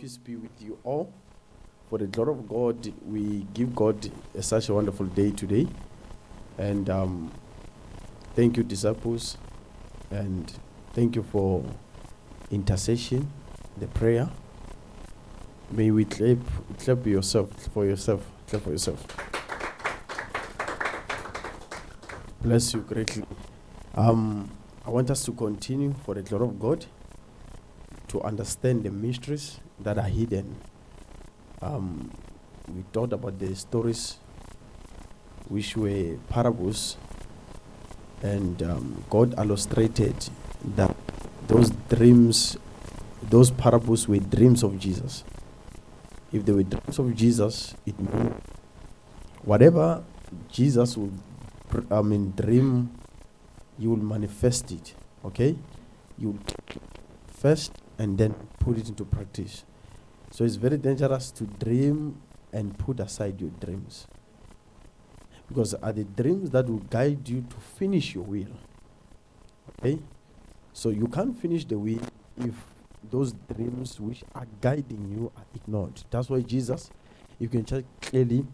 peace be with you all. For the glory of God, we give God such a wonderful day today. And thank you, disciples. And thank you for intercession, the prayer. May we clap yourself for yourself. Clap for yourself. Bless you greatly. I want us to continue for the glory of God to understand the mysteries that are hidden. We talked about the stories which were parables, and God illustrated that those dreams, those parables were dreams of Jesus. If they were dreams of Jesus, it means whatever Jesus will dream, you will manifest it. Okay? You will take it first and then put it into practice. So it's very dangerous to dream and put aside your dreams, because are the dreams that will guide you to finish your will. Okay? So you can't finish the will if those dreams which are guiding you are ignored. That's why Jesus, you can check clearly,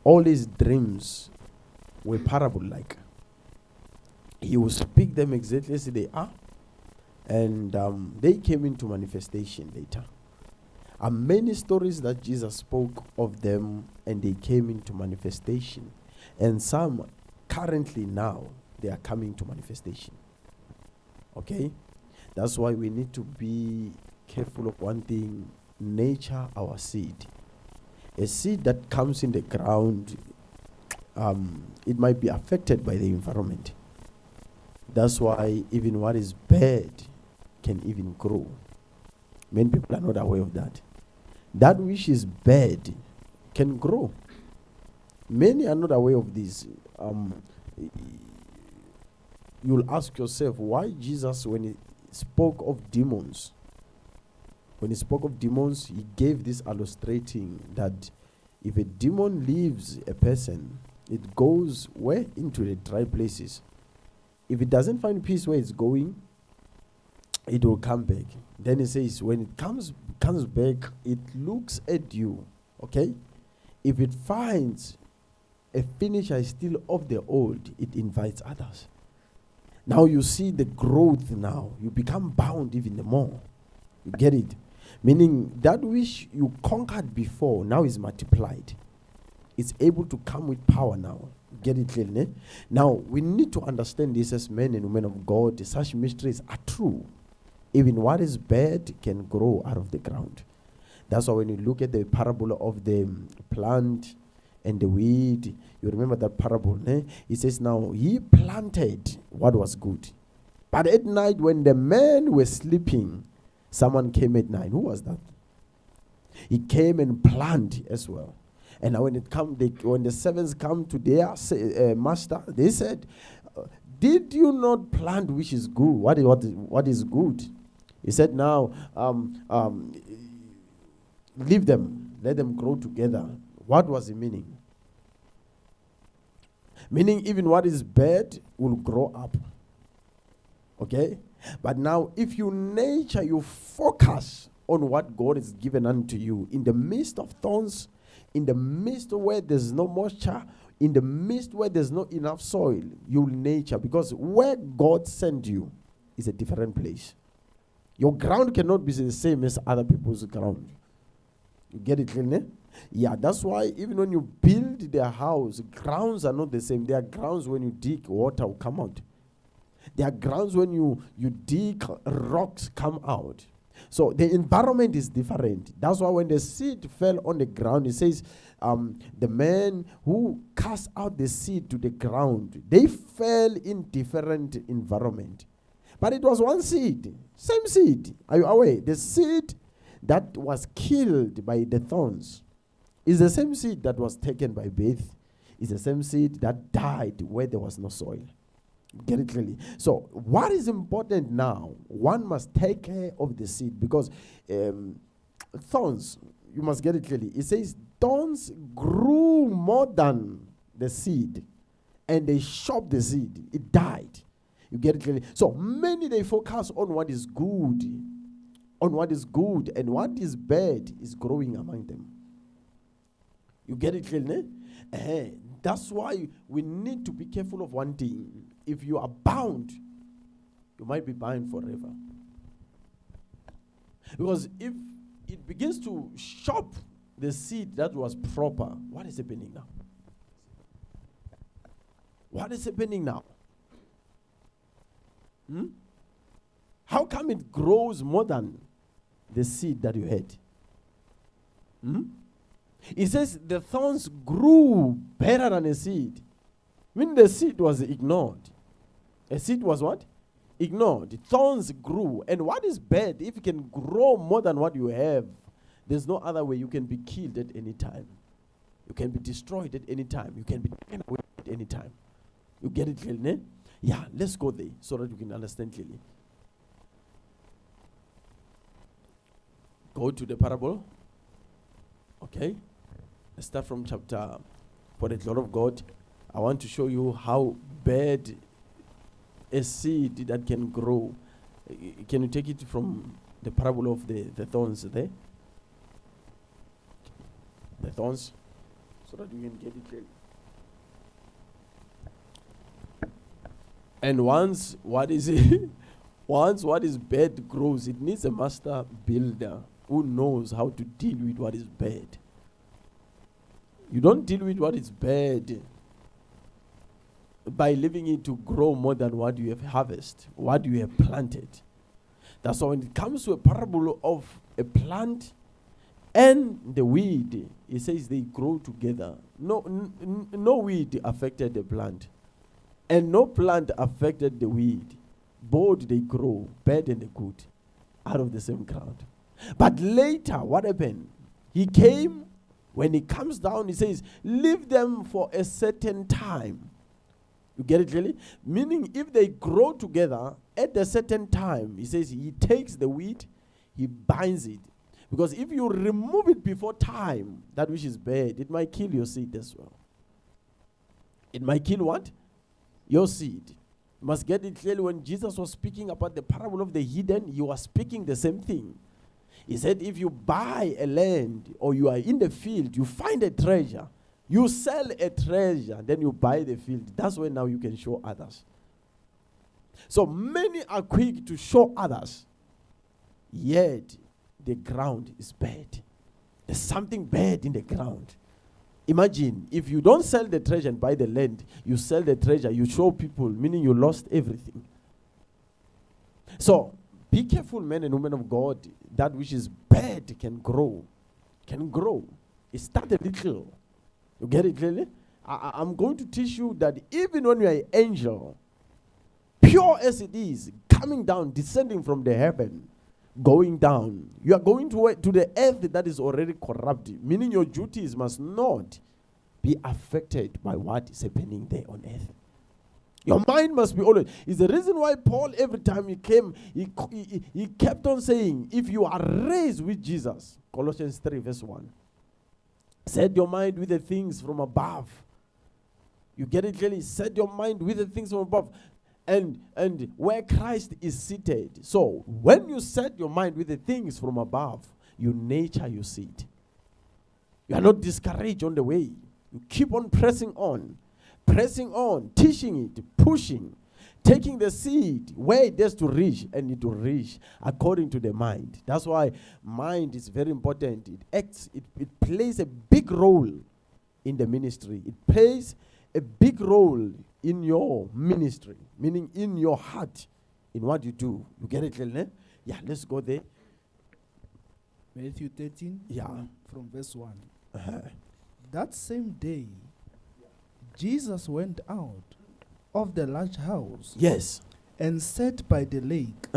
all his dreams were parable-like. He will speak them exactly as they are, and they came into manifestation later. And many stories that Jesus spoke of them, and they came into manifestation. And some currently now, they are coming to manifestation. Okay? That's why we need to be careful of one thing: nature our seed. A seed that comes in the ground, it might be affected by the environment. That's why even what is bad can even grow. Many people are not aware of that. That which is bad can grow. Many are not aware of this. You'll ask yourself, why Jesus, when he spoke of demons, he gave this illustrating that if a demon leaves a person, it goes where? Into the dry places. If it doesn't find peace where it's going, it will come back. Then he says, when it comes back, it looks at you. Okay? If it finds a finisher still of the old, it invites others. Now you see the growth now. You become bound even more. You get it? Meaning that which you conquered before now is multiplied. It's able to come with power now. Get it clearly? Now, we need to understand this as men and women of God. Such mysteries are true. Even what is bad can grow out of the ground. That's why when you look at the parable of the plant and the weed, you remember that parable, eh? It says, now, he planted what was good. But at night, when the men were sleeping, someone came at night. Who was that? He came and planted as well. And now when the servants come to their master, they said, did you not plant which is good? What is good? He said, now, leave them. Let them grow together. What was the meaning? Meaning even what is bad will grow up. Okay? But now if you focus on what God has given unto you, in the midst of thorns, in the midst where there's no moisture, in the midst where there's not enough soil, you'll nature, because where God sent you is a different place. Your ground cannot be the same as other people's ground. You get it, clearly? Yeah, that's why even when you build their house, grounds are not the same. There are grounds when you dig, water will come out. There are grounds when you dig, rocks come out. So the environment is different. That's why when the seed fell on the ground, it says the men who cast out the seed to the ground, they fell in different environment. But it was one seed, same seed. Are you aware? The seed that was killed by the thorns is the same seed that was taken by birth. It's the same seed that died where there was no soil. Get it clearly. So what is important now? One must take care of the seed, because thorns, you must get it clearly. It says thorns grew more than the seed, and they chopped the seed. It died. You get it clearly. So many, they focus on what is good, on what is good, and what is bad is growing among them. You get it clearly? That's why we need to be careful of one thing. If you are bound, you might be bound forever. Because if it begins to chop the seed that was proper, what is happening now? What is happening now? How come it grows more than the seed that you had? It says the thorns grew better than a seed. Meaning the seed was ignored. A seed was what? Ignored. Thorns grew. And what is bad? If you can grow more than what you have, there's no other way. You can be killed at any time. You can be destroyed at any time. You can be taken away at any time. You get it clearly? Yeah, let's go there so that you can understand clearly. Go to the parable. Okay. Let's start from chapter, for the glory of God. I want to show you how bad a seed that can grow. Can you take it from the parable of the thorns there? The thorns, so that you can get it clearly. And once what is bad grows, it needs a master builder who knows how to deal with what is bad. You don't deal with what is bad by leaving it to grow more than what you have harvested, what you have planted. That's why when it comes to a parable of a plant and the weed, it says they grow together. No weed affected the plant. And no plant affected the weed. Both they grow, bad and the good, out of the same ground. But later, what happened? He came, when he comes down, he says, leave them for a certain time. You get it really? Meaning, if they grow together at a certain time, he says he takes the weed, he binds it. Because if you remove it before time, that which is bad, it might kill your seed as well. It might kill what? Your seed. You must get it clearly. When Jesus was speaking about the parable of the hidden, he was speaking the same thing. He said, if you buy a land or you are in the field, you find a treasure, you sell a treasure, then you buy the field. That's when now you can show others. So many are quick to show others, yet the ground is bad. There's something bad in the ground. Imagine, if you don't sell the treasure and buy the land, you sell the treasure, you show people, meaning you lost everything. So, be careful, men and women of God. That which is bad can grow. Can grow. It started little. You get it clearly? I'm going to teach you that even when you are an angel, pure as it is, coming down, descending from the heaven, going down, you are going to the earth that is already corrupted, meaning your duties must not be affected by what is happening there on earth. Your mind must be always. It's the reason why Paul, every time he came, he kept on saying, if you are raised with Jesus, Colossians 3 verse 1, set your mind with the things from above. You get it clearly? Set your mind with the things from above. And where Christ is seated. So, when you set your mind with the things from above, you nature your seed. You are not discouraged on the way. You keep on pressing on, teaching it, pushing, taking the seed where it has to reach, and it will reach according to the mind. That's why mind is very important. It plays a big role in the ministry. It plays a big role in your ministry, meaning in your heart, in what you do. You get it, Lene? Yeah, let's go there. Matthew 13, yeah, from verse 1. That same day, Jesus went out of the large house. Yes. And sat by the lake.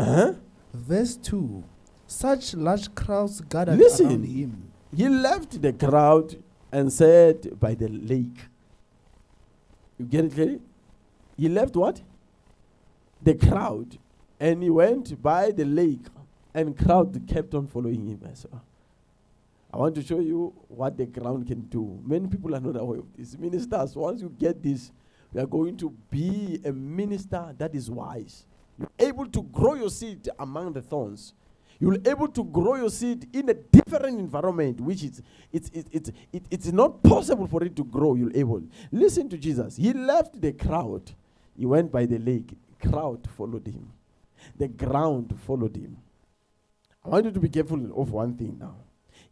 Verse 2. Such large crowds gathered around him. He left the crowd and sat by the lake. You get it clearly? He left what? The crowd. And he went by the lake. And crowd kept on following him as well. I want to show you what the ground can do. Many people are not aware of this. Ministers, once you get this, you are going to be a minister that is wise. You're able to grow your seed among the thorns. You'll able to grow your seed in a different environment, which is it's not possible for it to grow. You'll able. Listen to Jesus. He left the crowd. He went by the lake. Crowd followed him. The ground followed him. I want you to be careful of one thing now.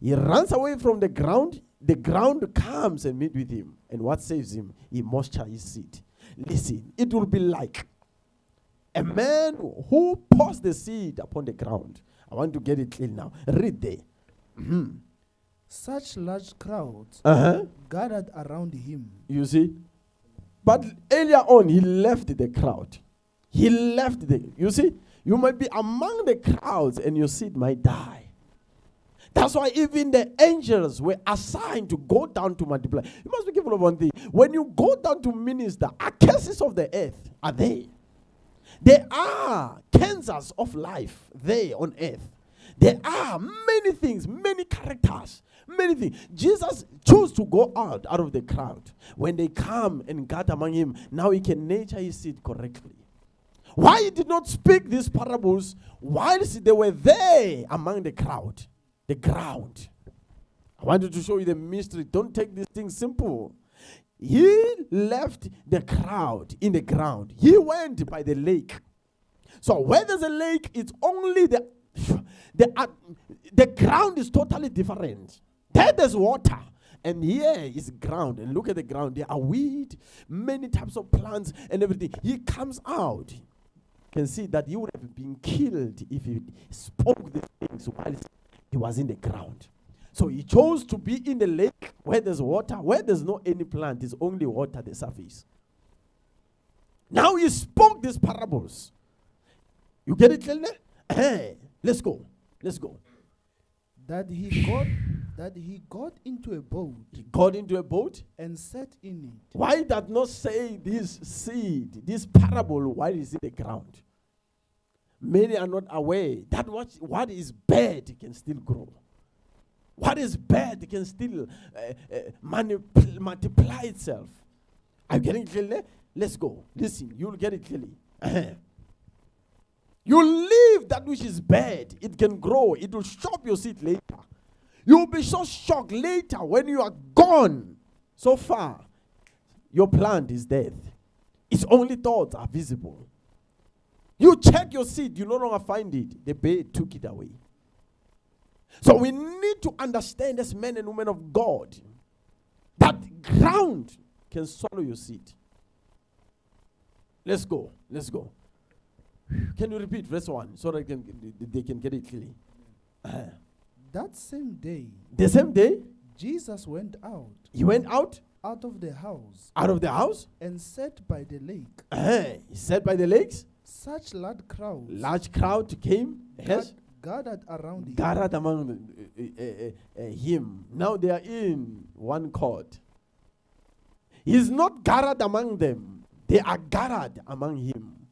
He runs away from the ground. The ground comes and meet with him. And what saves him? He moistures his seed. Listen, it will be like a man who pours the seed upon the ground. I want to get it clean now. Read there. Such large crowds gathered around him. You see? But earlier on, he left the crowd. He left the... You see? You might be among the crowds and your seed might die. That's why even the angels were assigned to go down to multiply. You must be careful of one thing. When you go down to minister, curses of the earth are there. There are cancers of life there on earth. There are many things, many characters, many things. Jesus chose to go out of the crowd. When they come and gather among him, now he can nurture his seed correctly. Why he did not speak these parables whilst they were there among the crowd, the ground. I wanted to show you the mystery. Don't take these things simple. He left the crowd in the ground. He went by the lake. So where there's a lake, it's only the ground is totally different. There's water. And here is ground. And look at the ground. There are weed, many types of plants and everything. He comes out. You can see that he would have been killed if he spoke the things while he was in the ground. So he chose to be in the lake where there's water, where there's no any plant, it's only water at the surface. Now he spoke these parables. You get it, children? Hey, let's go. Let's go. That he got into a boat. He got into a boat and sat in it. Why does not say this seed, this parable, while it's in the ground? Many are not aware that what is bad can still grow. What is bad can still multiply itself. Are you getting it clearly? Let's go. Listen, you'll get it clearly. You leave that which is bad. It can grow. It will shock your seed later. You'll be so shocked later when you are gone. So far, your plant is dead. Its only thoughts are visible. You check your seed, you no longer find it. The bird took it away. So we need to understand as men and women of God that ground can swallow your seed. Let's go. Let's go. Can you repeat verse 1 so that they can get it clearly? That same day. The same day? Jesus went out. He went out? Out of the house. Out of the house? And sat by the lake. He sat by the lakes? Such large crowds. Large crowd came. Yes. Gathered around him. Gathered among him. Now they are in one court. He's not gathered among them. They are gathered among him.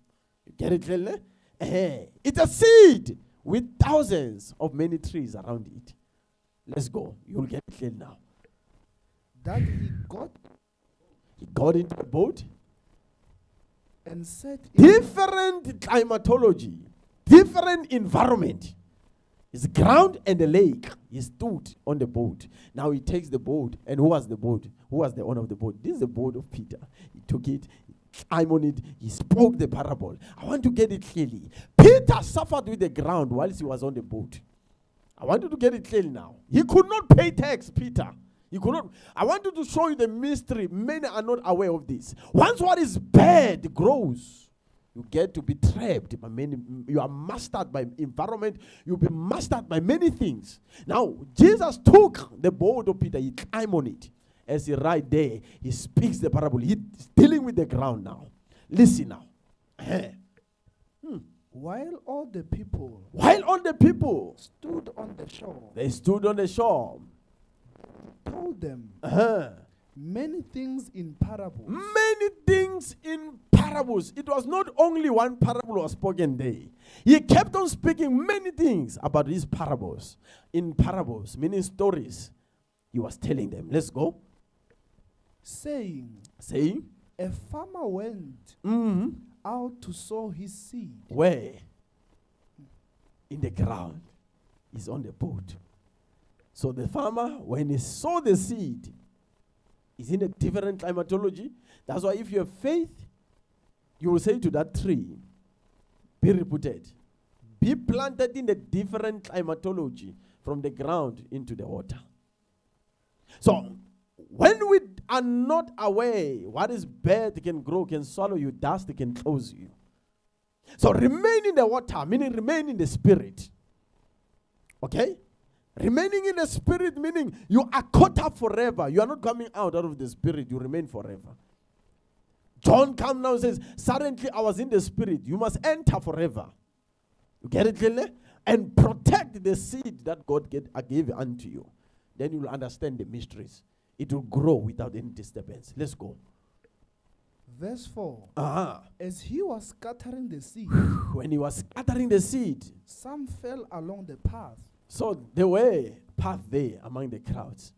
You get it clearly? It's a seed with thousands of many trees around it. Let's go. You'll get it clear now. That he got into a boat and sat in different climatology, different environment. It's ground and the lake. He stood on the boat. Now he takes the boat. And who was the boat? Who was the owner of the boat? This is the boat of Peter. He took it, climbed on it. He spoke the parable. I want to get it clearly. Peter suffered with the ground whilst he was on the boat. I want you to get it clearly now. He could not pay tax, Peter. He could not. I want you to show you the mystery. Many are not aware of this. Once what is bad grows, you get to be trapped by many. You are mastered by environment. You'll be mastered by many things. Now, Jesus took the boat of Peter. He climbed on it. As he right there, he speaks the parable. He's dealing with the ground now. Listen now. While all the people stood on the shore, they stood on the shore. Told them many things in parables. Many things in parables. It was not only one parable was spoken there. He kept on speaking many things about these parables. In parables, meaning stories, he was telling them. Let's go. Saying, a farmer went out to sow his seed. Where? In the ground. is on the boat. So the farmer, when he sow the seed, is in a different climatology. That's why if you have faith, you will say to that tree, be rebooted. Be planted in a different climatology from the ground into the water. So when we are not aware what is bad can grow, can swallow you, dust can close you. So remain in the water, meaning remain in the spirit. Okay? Remaining in the spirit, meaning you are caught up forever. You are not coming out of the spirit. You remain forever. John comes now and says, suddenly I was in the spirit. You must enter forever. You get it clearly? And protect the seed that God gave unto you. Then you will understand the mysteries. It will grow without any disturbance. Let's go. Verse 4. Uh-huh. As he was scattering the seed, when he was scattering the seed, some fell along the path. So there were path there among the crowds.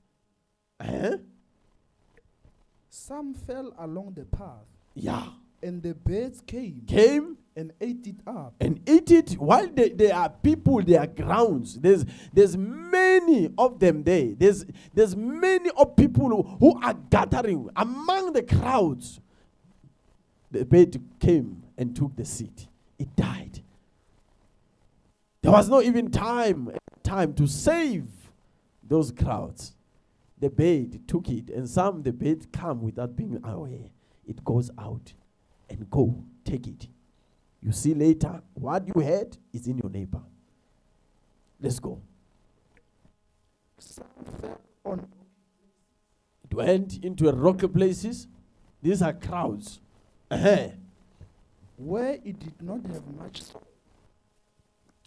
Some fell along the path. Yeah. And the birds came and ate it up. And ate it. While there are people, there are grounds. There's many of them there. There's many of people who are gathering among the crowds. The bird came and took the seed. It died. There was no even time to save those crowds. The bird took it, and the bird come without being aware. It goes out and go, take it. You see later, what you had is in your neighbor. Let's go. It went into rocky places. These are crowds. Where it did not have much soil.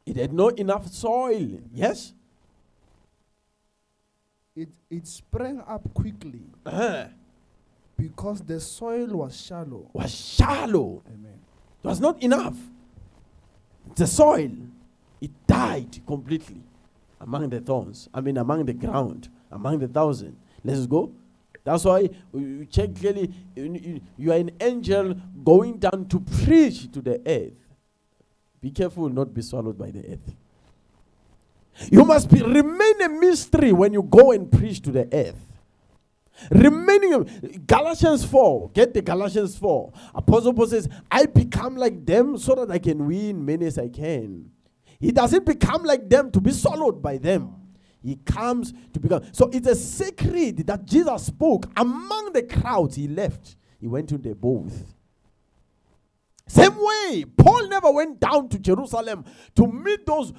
It had not enough soil. Yes? It sprang up quickly. Because the soil was shallow. Was shallow. Amen. It was not enough. The soil, it died completely among the thorns. Among the ground, among the thousand. Let's go. That's why you check clearly. You are an angel going down to preach to the earth. Be careful not be swallowed by the earth. You must remain a mystery when you go and preach to the earth. Remaining, Galatians 4, get the Galatians 4. Apostle Paul says, I become like them so that I can win many as I can. He doesn't become like them to be swallowed by them. He comes to become. So it's a secret that Jesus spoke among the crowds. He left. He went to the booth. Same way, Paul never went down to Jerusalem to meet those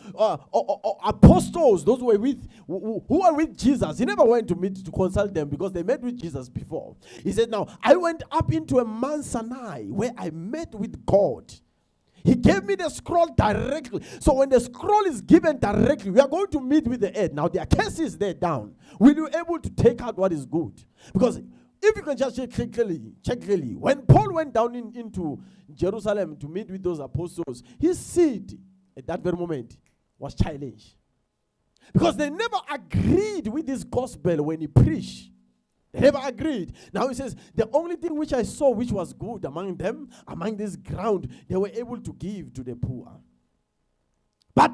apostles, those who were with Jesus. He never went to consult them because they met with Jesus before. He said, now, I went up into a Mount Sinai where I met with God. He gave me the scroll directly. So when the scroll is given directly, we are going to meet with the earth. Now, there are cases there down. Will you able to take out what is good? Because if you can just check clearly, when Paul went down into Jerusalem to meet with those apostles, his seed at that very moment was challenged. Because they never agreed with this gospel when he preached. They never agreed. Now he says, the only thing which I saw which was good among them, among this ground, they were able to give to the poor. But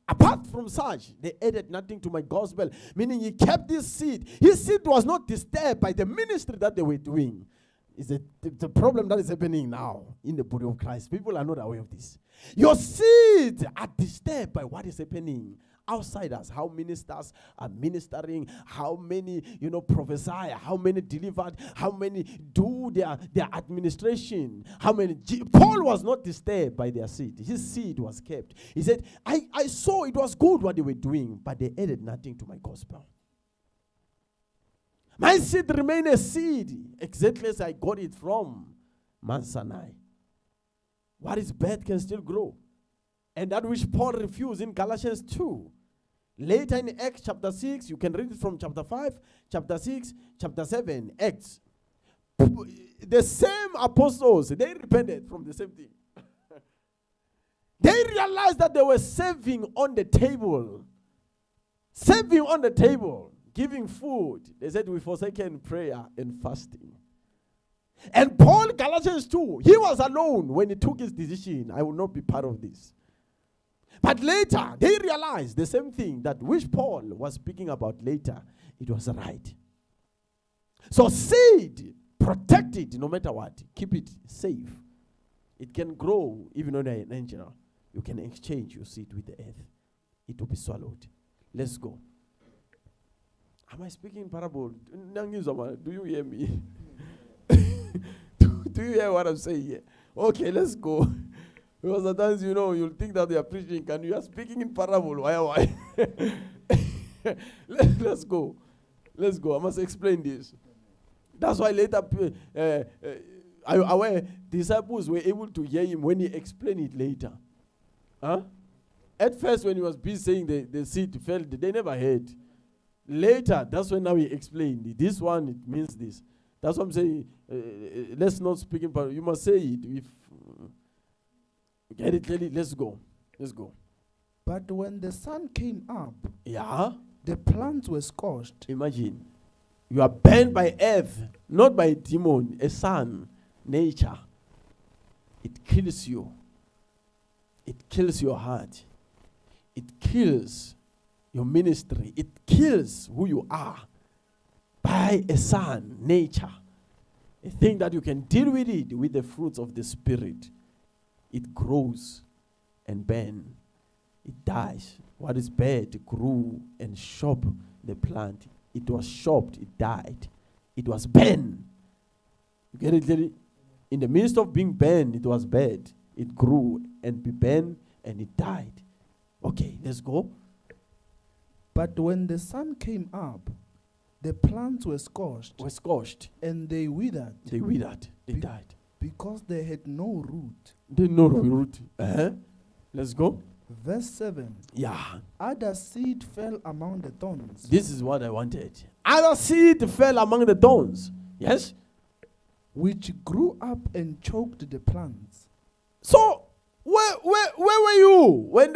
apart from such, they added nothing to my gospel, meaning he kept this seed. His seed was not disturbed by the ministry that they were doing. It's the problem that is happening now in the body of Christ. People are not aware of this. Your seeds are disturbed by what is happening outside us. How ministers are ministering, how many, prophesy, how many delivered, how many do their administration, how many. Paul was not disturbed by their seed. His seed was kept. He said, I saw it was good what they were doing, but they added nothing to my gospel. My seed remained a seed, exactly as I got it from Mount Sinai. What is bad can still grow. And that which Paul refused in Galatians 2. Later in Acts chapter 6, you can read it from chapter 5, chapter 6, chapter 7, Acts. The same apostles, they repented from the same thing. They realized that they were serving on the table. Serving on the table. Giving food. They said we forsaken prayer and fasting. And Paul, Galatians 2, he was alone when he took his decision. I will not be part of this. But later, they realized the same thing that which Paul was speaking about later. It was right. So seed, protect it no matter what. Keep it safe. It can grow even on an angel. You can exchange your seed with the earth. It will be swallowed. Let's go. Am I speaking in parable? Do you hear me? do you hear what I'm saying here? Okay, let's go. Because sometimes, you'll think that they are preaching and you are speaking in parable. Why? Let's go. Let's go. I must explain this. That's why later, are you aware, disciples were able to hear him when he explained it later. Huh? At first, when he was busy saying the seed fell, they never heard. Later, that's when now he explained. This one, it means this. That's what I'm saying. Let's not speak in parable. You must say it. If get it clearly, let's go. Let's go. But when the sun came up, the plants were scorched. Imagine. You are burned by earth, not by a demon, a sun, nature. It kills you. It kills your heart. It kills your ministry. It kills who you are by a sun, nature. A thing that you can deal with it with the fruits of the Spirit. It grows and burns. It dies. What is bad grew and shot the plant. It was chopped, it died. It was burned. You get it? In the midst of being burned, it was bad. It grew and be burned and it died. Okay, let's go. But when the sun came up, the plants were scorched. And they withered. They withered. They died. Because they had no root. They had no root. Let's go. Verse 7. Other seed fell among the thorns. This is what I wanted. Other seed fell among the thorns. Yes? Which grew up and choked the plants. So, where were you when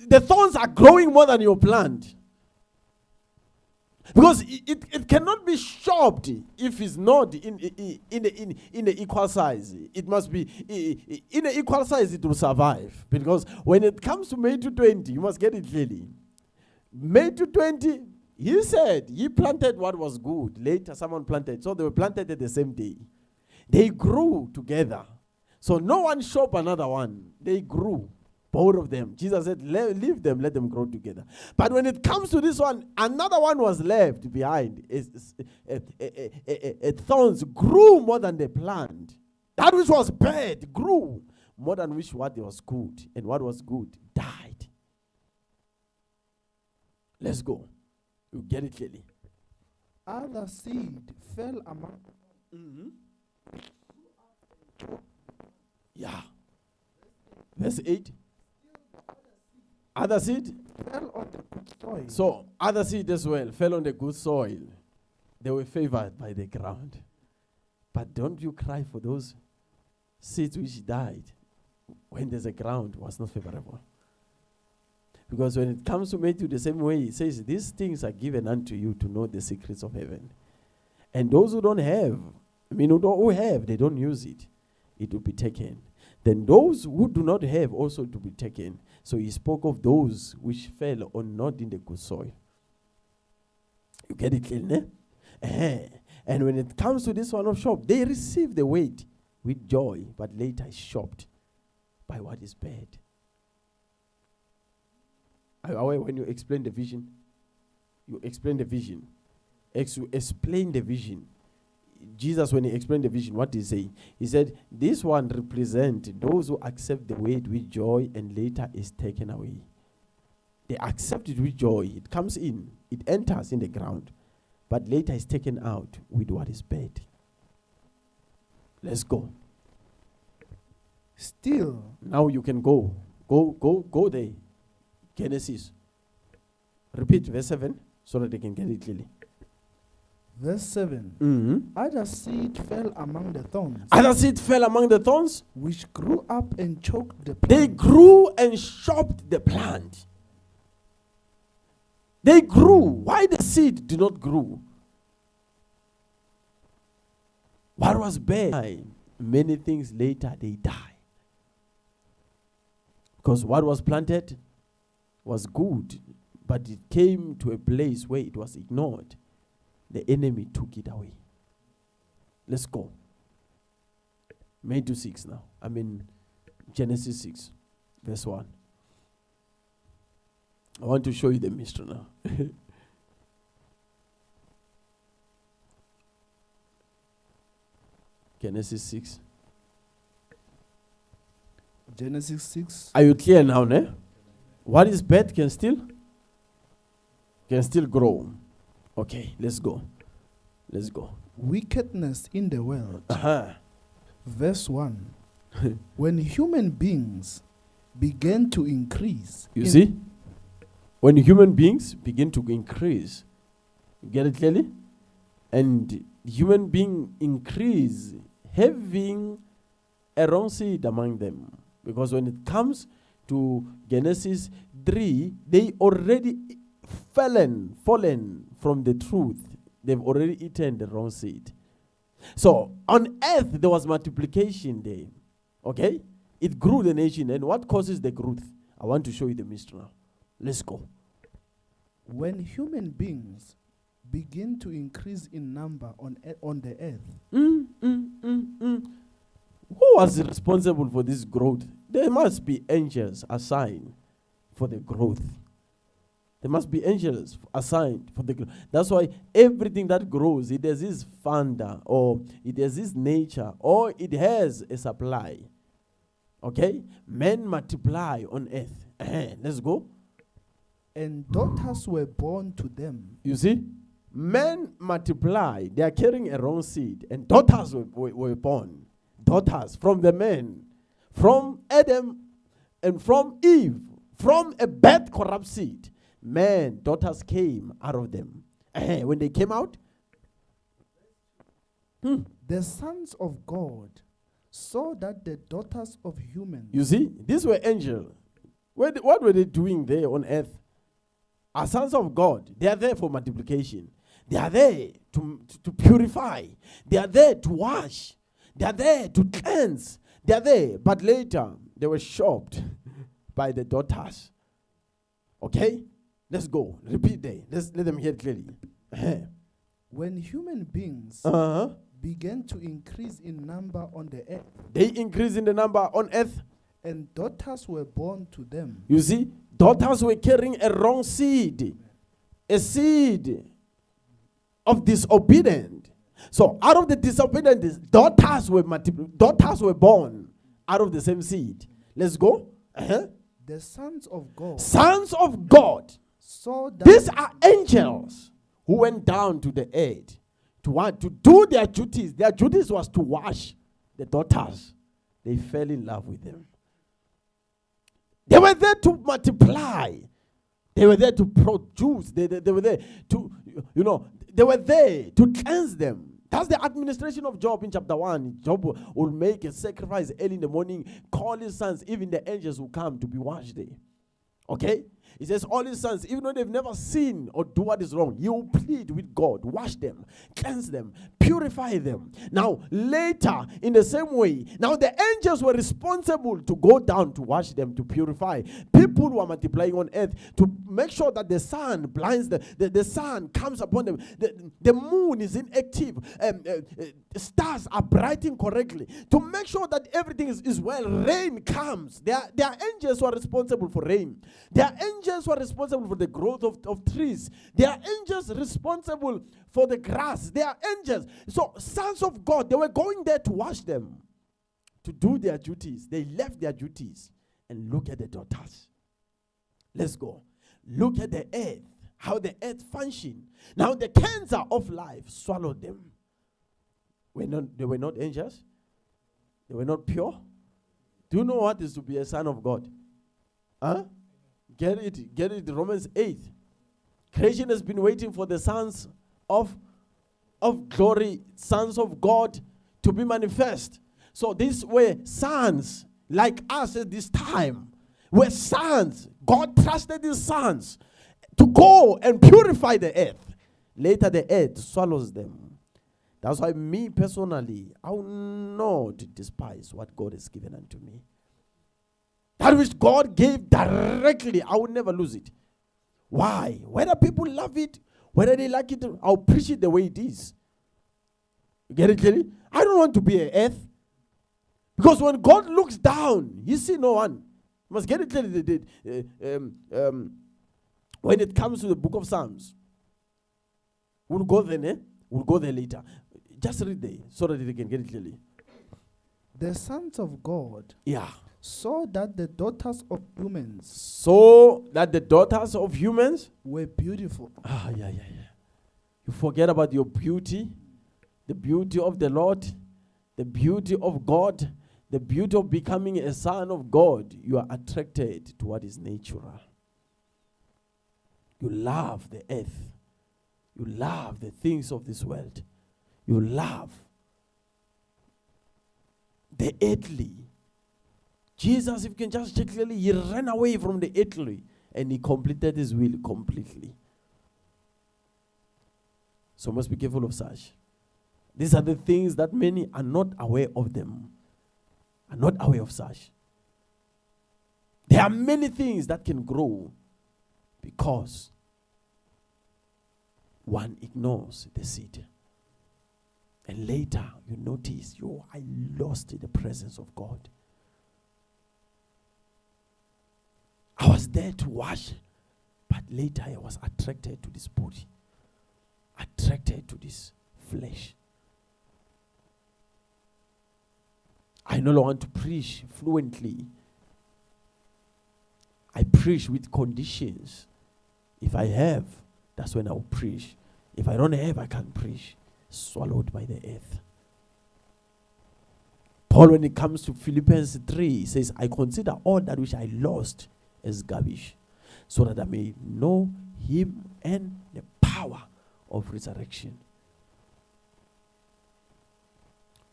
the thorns are growing more than your plant? Because it cannot be chopped if it's not in the equal size. It must be in the equal size. It will survive. Because when it comes to May 20, you must get it clearly. May 20, he said he planted what was good. Later, someone planted, so they were planted at the same day. They grew together, so no one chopped another one. They grew. Both of them. Jesus said, leave them, let them grow together. But when it comes to this one, another one was left behind. Thorns grew more than the plant. That which was bad grew more than what was good. And what was good died. Let's go. You get it clearly. Other seed fell among. Verse 8. Other seed fell on the good soil. So, other seed as well fell on the good soil. They were favored by the ground. But don't you cry for those seeds which died when there's a ground was not favorable. Because when it comes to Matthew, the same way, it says, these things are given unto you to know the secrets of heaven. And those who don't have, who have, they don't use it. It will be taken. Then those who do not have also to be taken. So he spoke of those which fell on not in the good soil. You get it clear, And when it comes to this one of shop, they receive the weight with joy, but later is shocked by what is bad. Are you aware when you explain the vision? You explain the vision. Explain the vision. Jesus, when he explained the vision, what did he say? He said, this one represents those who accept the weight with joy and later is taken away. They accept it with joy. It comes in. It enters in the ground. But later is taken out with what is bad. Let's go. Still. Now you can go. Go there. Genesis. Repeat verse 7 so that they can get it clearly. Verse 7. Other seed fell among the thorns. Other seed fell among the thorns. Which grew up and choked the plant. They grew and chopped the plant. They grew. Why the seed did not grow? What was bad? Many things later they die. Because what was planted was good, but it came to a place where it was ignored. The enemy took it away. Let's go. Matthew 6 now. Genesis 6, verse 1. I want to show you the mystery now. Genesis 6. Genesis 6. Are you clear now, ne? What is bad can still grow. Okay, let's go. Wickedness in the world. Uh-huh. Verse 1. When human beings began to increase. You see? When human beings begin to increase, you get it clearly? And human being increase, having a wrong seed among them. Because when it comes to Genesis 3, they already fallen from the truth. They've already eaten the wrong seed. So on earth, there was multiplication there. Okay? It grew the nation. And what causes the growth? I want to show you the mystery now. Let's go. When human beings begin to increase in number on the earth. Who was responsible for this growth? There must be angels assigned for the growth. There must be angels assigned for the growth. That's why everything that grows, it has this founder, or it has this nature, or it has a supply. Okay? Men multiply on earth. Let's go. And daughters were born to them. You see? Men multiply. They are carrying a wrong seed. And daughters were born. Daughters from the men. From Adam and from Eve. From a bad corrupt seed. Men, daughters came out of them. When they came out, the sons of God saw that the daughters of humans. You see, these were angels. What were they doing there on earth? Are sons of God. They are there for multiplication. They are there to purify. They are there to wash. They are there to cleanse. They are there. But later, they were shocked by the daughters. Okay? Let's go. Repeat there. Let them hear it clearly. When human beings began to increase in number on the earth. They increase in the number on earth. And daughters were born to them. You see, daughters were carrying a wrong seed. A seed of disobedience. So out of the disobedience, daughters were born out of the same seed. Let's go. The sons of God. Sons of God. Saw that. These are angels who went down to the earth to do their duties. Their duties was to wash the daughters. They fell in love with them. They were there to multiply. They were there to produce. They were there to, they were there to cleanse them. That's the administration of Job in chapter 1. Job will make a sacrifice early in the morning, call his sons, even the angels will come to be washed there. Okay? He says all his sons, even though they've never sinned or do what is wrong, you will plead with God, wash them, cleanse them, purify them. Now, later, in the same way, now the angels were responsible to go down to wash them, to purify. People who are multiplying on earth, to make sure that the sun blinds the sun comes upon them. The moon is inactive. Stars are brighting correctly. To make sure that everything is well, rain comes. There are angels who are responsible for rain. There are angels who are responsible for the growth of trees. There are angels responsible for the grass. There are angels. So sons of God, they were going there to wash them, to do their duties. They left their duties and look at the daughters. Let's go. Look at the earth, how the earth functioned. Now the cancer of life swallowed them. They were not angels. They were not pure. Do you know what is to be a son of God? Huh? Get it, Romans 8. Creation has been waiting for the sons of glory, sons of God to be manifest. So these were sons like us at this time. Were sons. God trusted his sons to go and purify the earth. Later the earth swallows them. That's why me personally, I will not despise what God has given unto me. That which God gave directly, I will never lose it. Why? Whether people love it, whether they like it, I'll preach it the way it is. You get it clearly? I don't want to be an earth. Because when God looks down, he sees no one. You must get it clearly. When it comes to the book of Psalms, we'll go there, eh? We'll go there later. Just read there so that they can get it clearly. The sons of God saw that the daughters of humans were beautiful. You forget about your beauty, the beauty of the Lord, the beauty of God, the beauty of becoming a son of God. You are attracted to what is natural. You love the earth. You love the things of this world. You love the earthly. Jesus, if you can just check clearly, he ran away from the earthly and he completed his will completely. So must be careful of such. These are the things that many are not aware of them, are not aware of such. There are many things that can grow because one ignores the seed. And later you notice, I lost the presence of God. I was there to wash, but later I was attracted to this body, attracted to this flesh. I no longer want to preach fluently. I preach with conditions. If I have, that's when I will preach. If I don't have, I can't preach. Swallowed by the earth. Paul, when it comes to Philippians 3, he says, I consider all that which I lost as garbage, so that I may know him and the power of resurrection.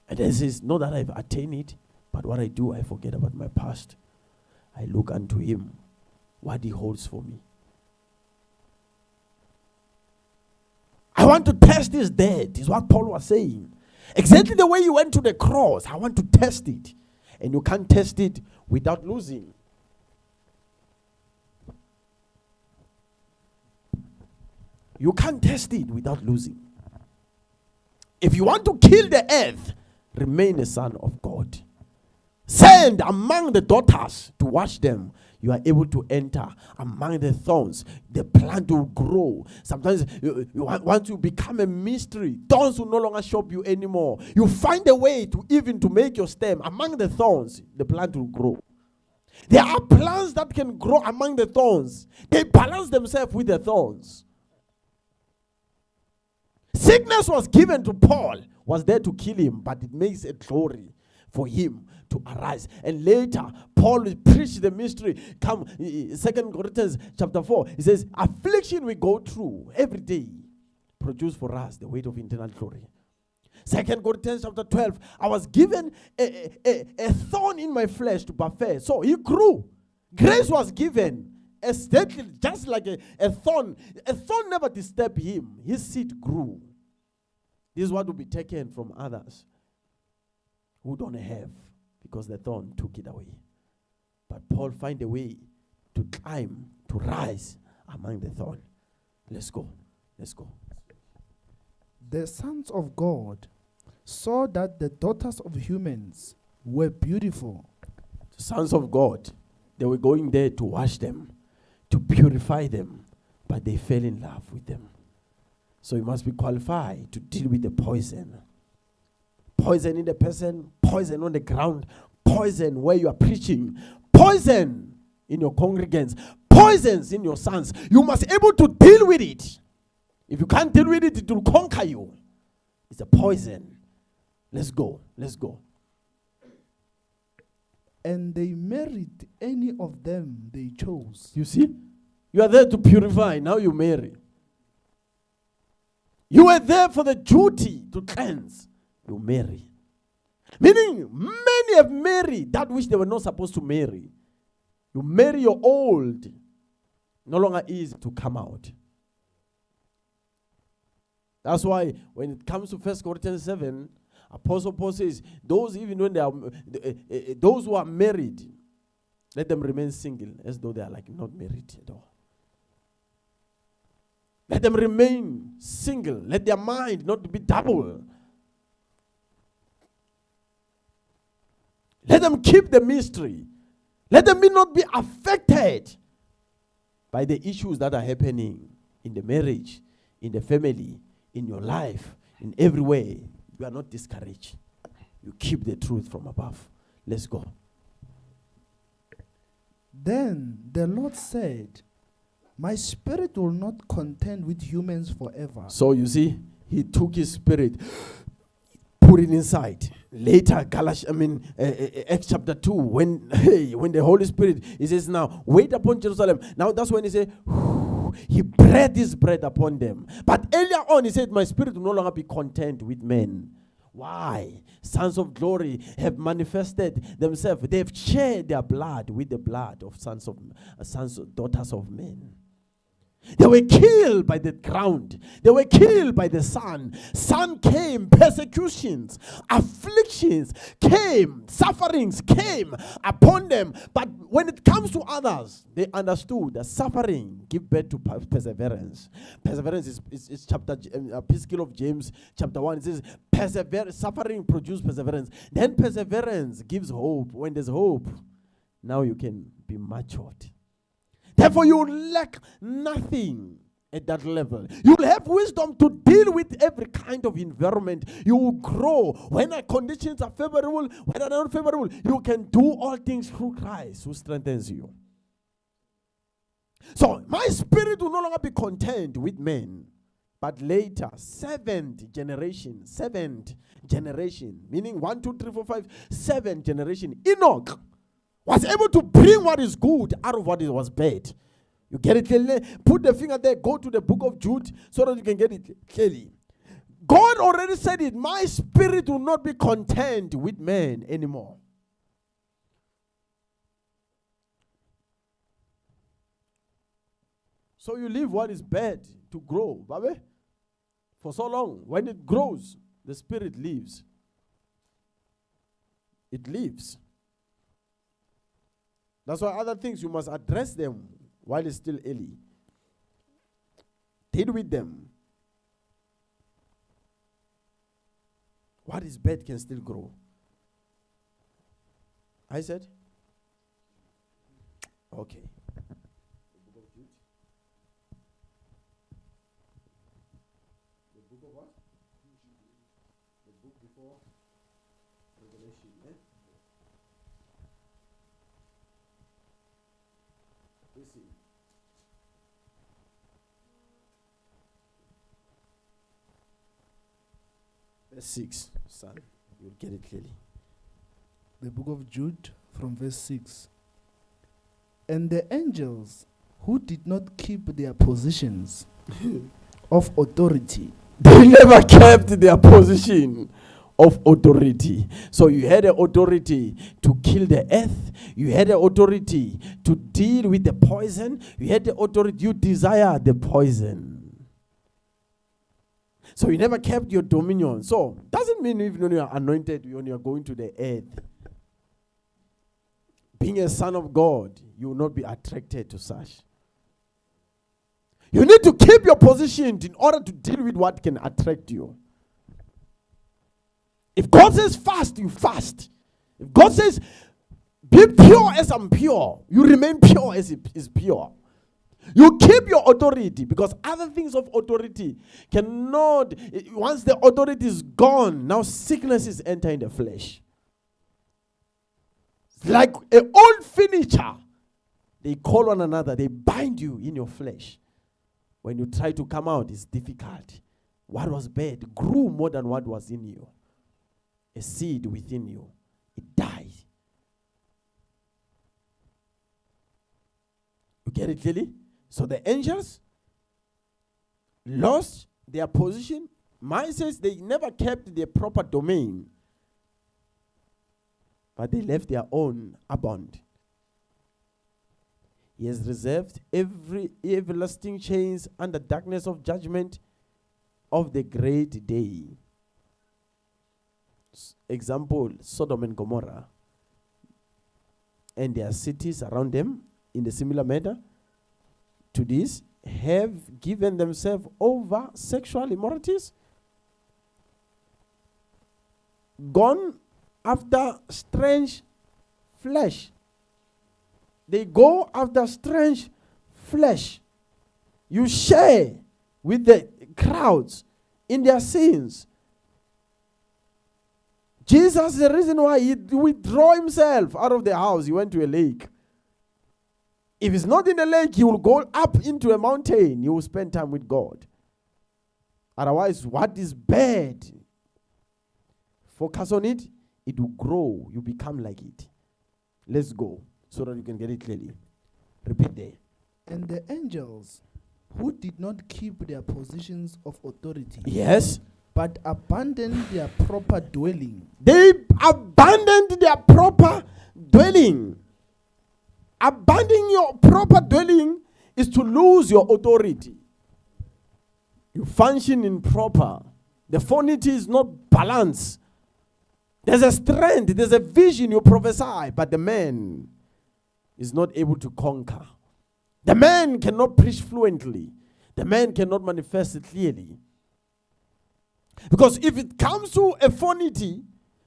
And then it says, not that I've attained it, but what I do, I forget about my past. I look unto him, what he holds for me. I want to test this dead, is what Paul was saying. Exactly the way you went to the cross, I want to test it. And you can't test it without losing. You can't test it without losing. If you want to kill the earth, remain a son of God. Send among the daughters to watch them. You are able to enter among the thorns. The plant will grow. Sometimes you want to become a mystery. Thorns will no longer shock you anymore. You find a way to make your stem among the thorns. The plant will grow. There are plants that can grow among the thorns. They balance themselves with the thorns. Sickness was given to Paul, was there to kill him, but it makes a glory for him to arise. And later, Paul will preach the mystery. Come, 2 Corinthians chapter 4, he says, affliction we go through every day produce for us the weight of eternal glory. 2 Corinthians chapter 12, I was given a thorn in my flesh to buffet. So he grew. Grace was given. Just like a thorn. A thorn never disturbed him. His seed grew. This is what will be taken from others who don't have, because the thorn took it away. But Paul find a way to climb, to rise among the thorn. Let's go. Let's go. The sons of God saw that the daughters of humans were beautiful. The sons of God, they were going there to wash them, to purify them, but they fell in love with them. So you must be qualified to deal with the poison. Poison in the person, poison on the ground, poison where you are preaching, poison in your congregants, poisons in your sons. You must be able to deal with it. If you can't deal with it, it will conquer you. It's a poison. Let's go. Let's go. And they married any of them they chose. You see? You are there to purify. Now you marry. You were there for the duty to cleanse. You marry. Meaning, many have married that which they were not supposed to marry. You marry your old. No longer easy to come out. That's why when it comes to 1 Corinthians 7, Apostle Paul says, those even when they are, those who are married, Let them remain single as though they are like not married at all. Let them remain single. Let their mind not be double. Let them keep the mystery. Let them not be affected by the issues that are happening in the marriage, in the family, in your life, in every way. You are not discouraged. You keep the truth from above. Let's go. Then the Lord said, my spirit will not contend with humans forever. So you see, he took his spirit, put it inside. Later, Acts chapter 2, when the Holy Spirit, he says now, wait upon Jerusalem. Now that's when he said, he breathed his breath upon them. But earlier on, he said, my spirit will no longer be content with men. Why? Sons of glory have manifested themselves. They have shared their blood with the blood of daughters of men. They were killed by the ground. They were killed by the sun. Sun came, persecutions, afflictions came, sufferings came upon them. But when it comes to others, they understood that suffering give birth to perseverance. Perseverance is chapter Epistle of James, chapter 1. It says, suffering produces perseverance. Then perseverance gives hope. When there's hope, now you can be matured. Therefore, you will lack nothing at that level. You will have wisdom to deal with every kind of environment. You will grow. When the conditions are favorable, when they are not favorable, you can do all things through Christ who strengthens you. So, my spirit will no longer be content with men. But later, seventh generation, meaning 1, 2, 3, 4, 5, seventh generation, Enoch was able to bring what is good out of what was bad. You get it clearly? Put the finger there, go to the book of Jude so that you can get it clearly. God already said it. My spirit will not be content with men anymore. So you leave what is bad to grow, baby. For so long. When it grows, the spirit leaves. It leaves. That's why other things you must address them while it's still early. Deal with them. What is bad can still grow. I said? Okay. The book of Jude. The book of what? The book before Revelation. See. Verse 6, son, you'll get it clearly. The book of Jude from verse 6. And the angels who did not keep their positions of authority. They never kept their position of authority. So you had the authority to kill the earth. You had the authority to deal with the poison. You had the authority. You desire the poison. So you never kept your dominion. So doesn't mean even when you are anointed, when you are going to the earth, being a son of God, you will not be attracted to such. You need to keep your position in order to deal with what can attract you. If God says fast, you fast. If God says be pure as I'm pure, you remain pure as it is pure. You keep your authority, because other things of authority cannot, once the authority is gone, now sicknesses enter in the flesh. It's like an old furniture. They call one another, they bind you in your flesh. When you try to come out, it's difficult. What was bad grew more than what was in you. A seed within you, it died. You get it clearly? So the angels lost their position. Mine says they never kept their proper domain, but they left their own abound. He has reserved every everlasting chains under darkness of judgment of the great day. Example, Sodom and Gomorrah. and their cities around them, in the similar manner to this, have given themselves over sexual immoralities, gone after strange flesh. They go after strange flesh. You share with the crowds in their sins. Jesus is the reason why he withdrew himself out of the house. He went to a lake. If he's not in the lake, he will go up into a mountain. He will spend time with God. Otherwise, what is bad? Focus on it. It will grow. You become like it. Let's go so that you can get it clearly. Repeat there. And the angels who did not keep their positions of authority, Yes. but abandoned their proper dwelling. They abandoned their proper dwelling. Abandoning your proper dwelling is to lose your authority. You function improper. The phonity is not balanced. There's a strength, there's a vision you prophesy, but the man is not able to conquer. The man cannot preach fluently. The man cannot manifest it clearly. Because if it comes to a phonity,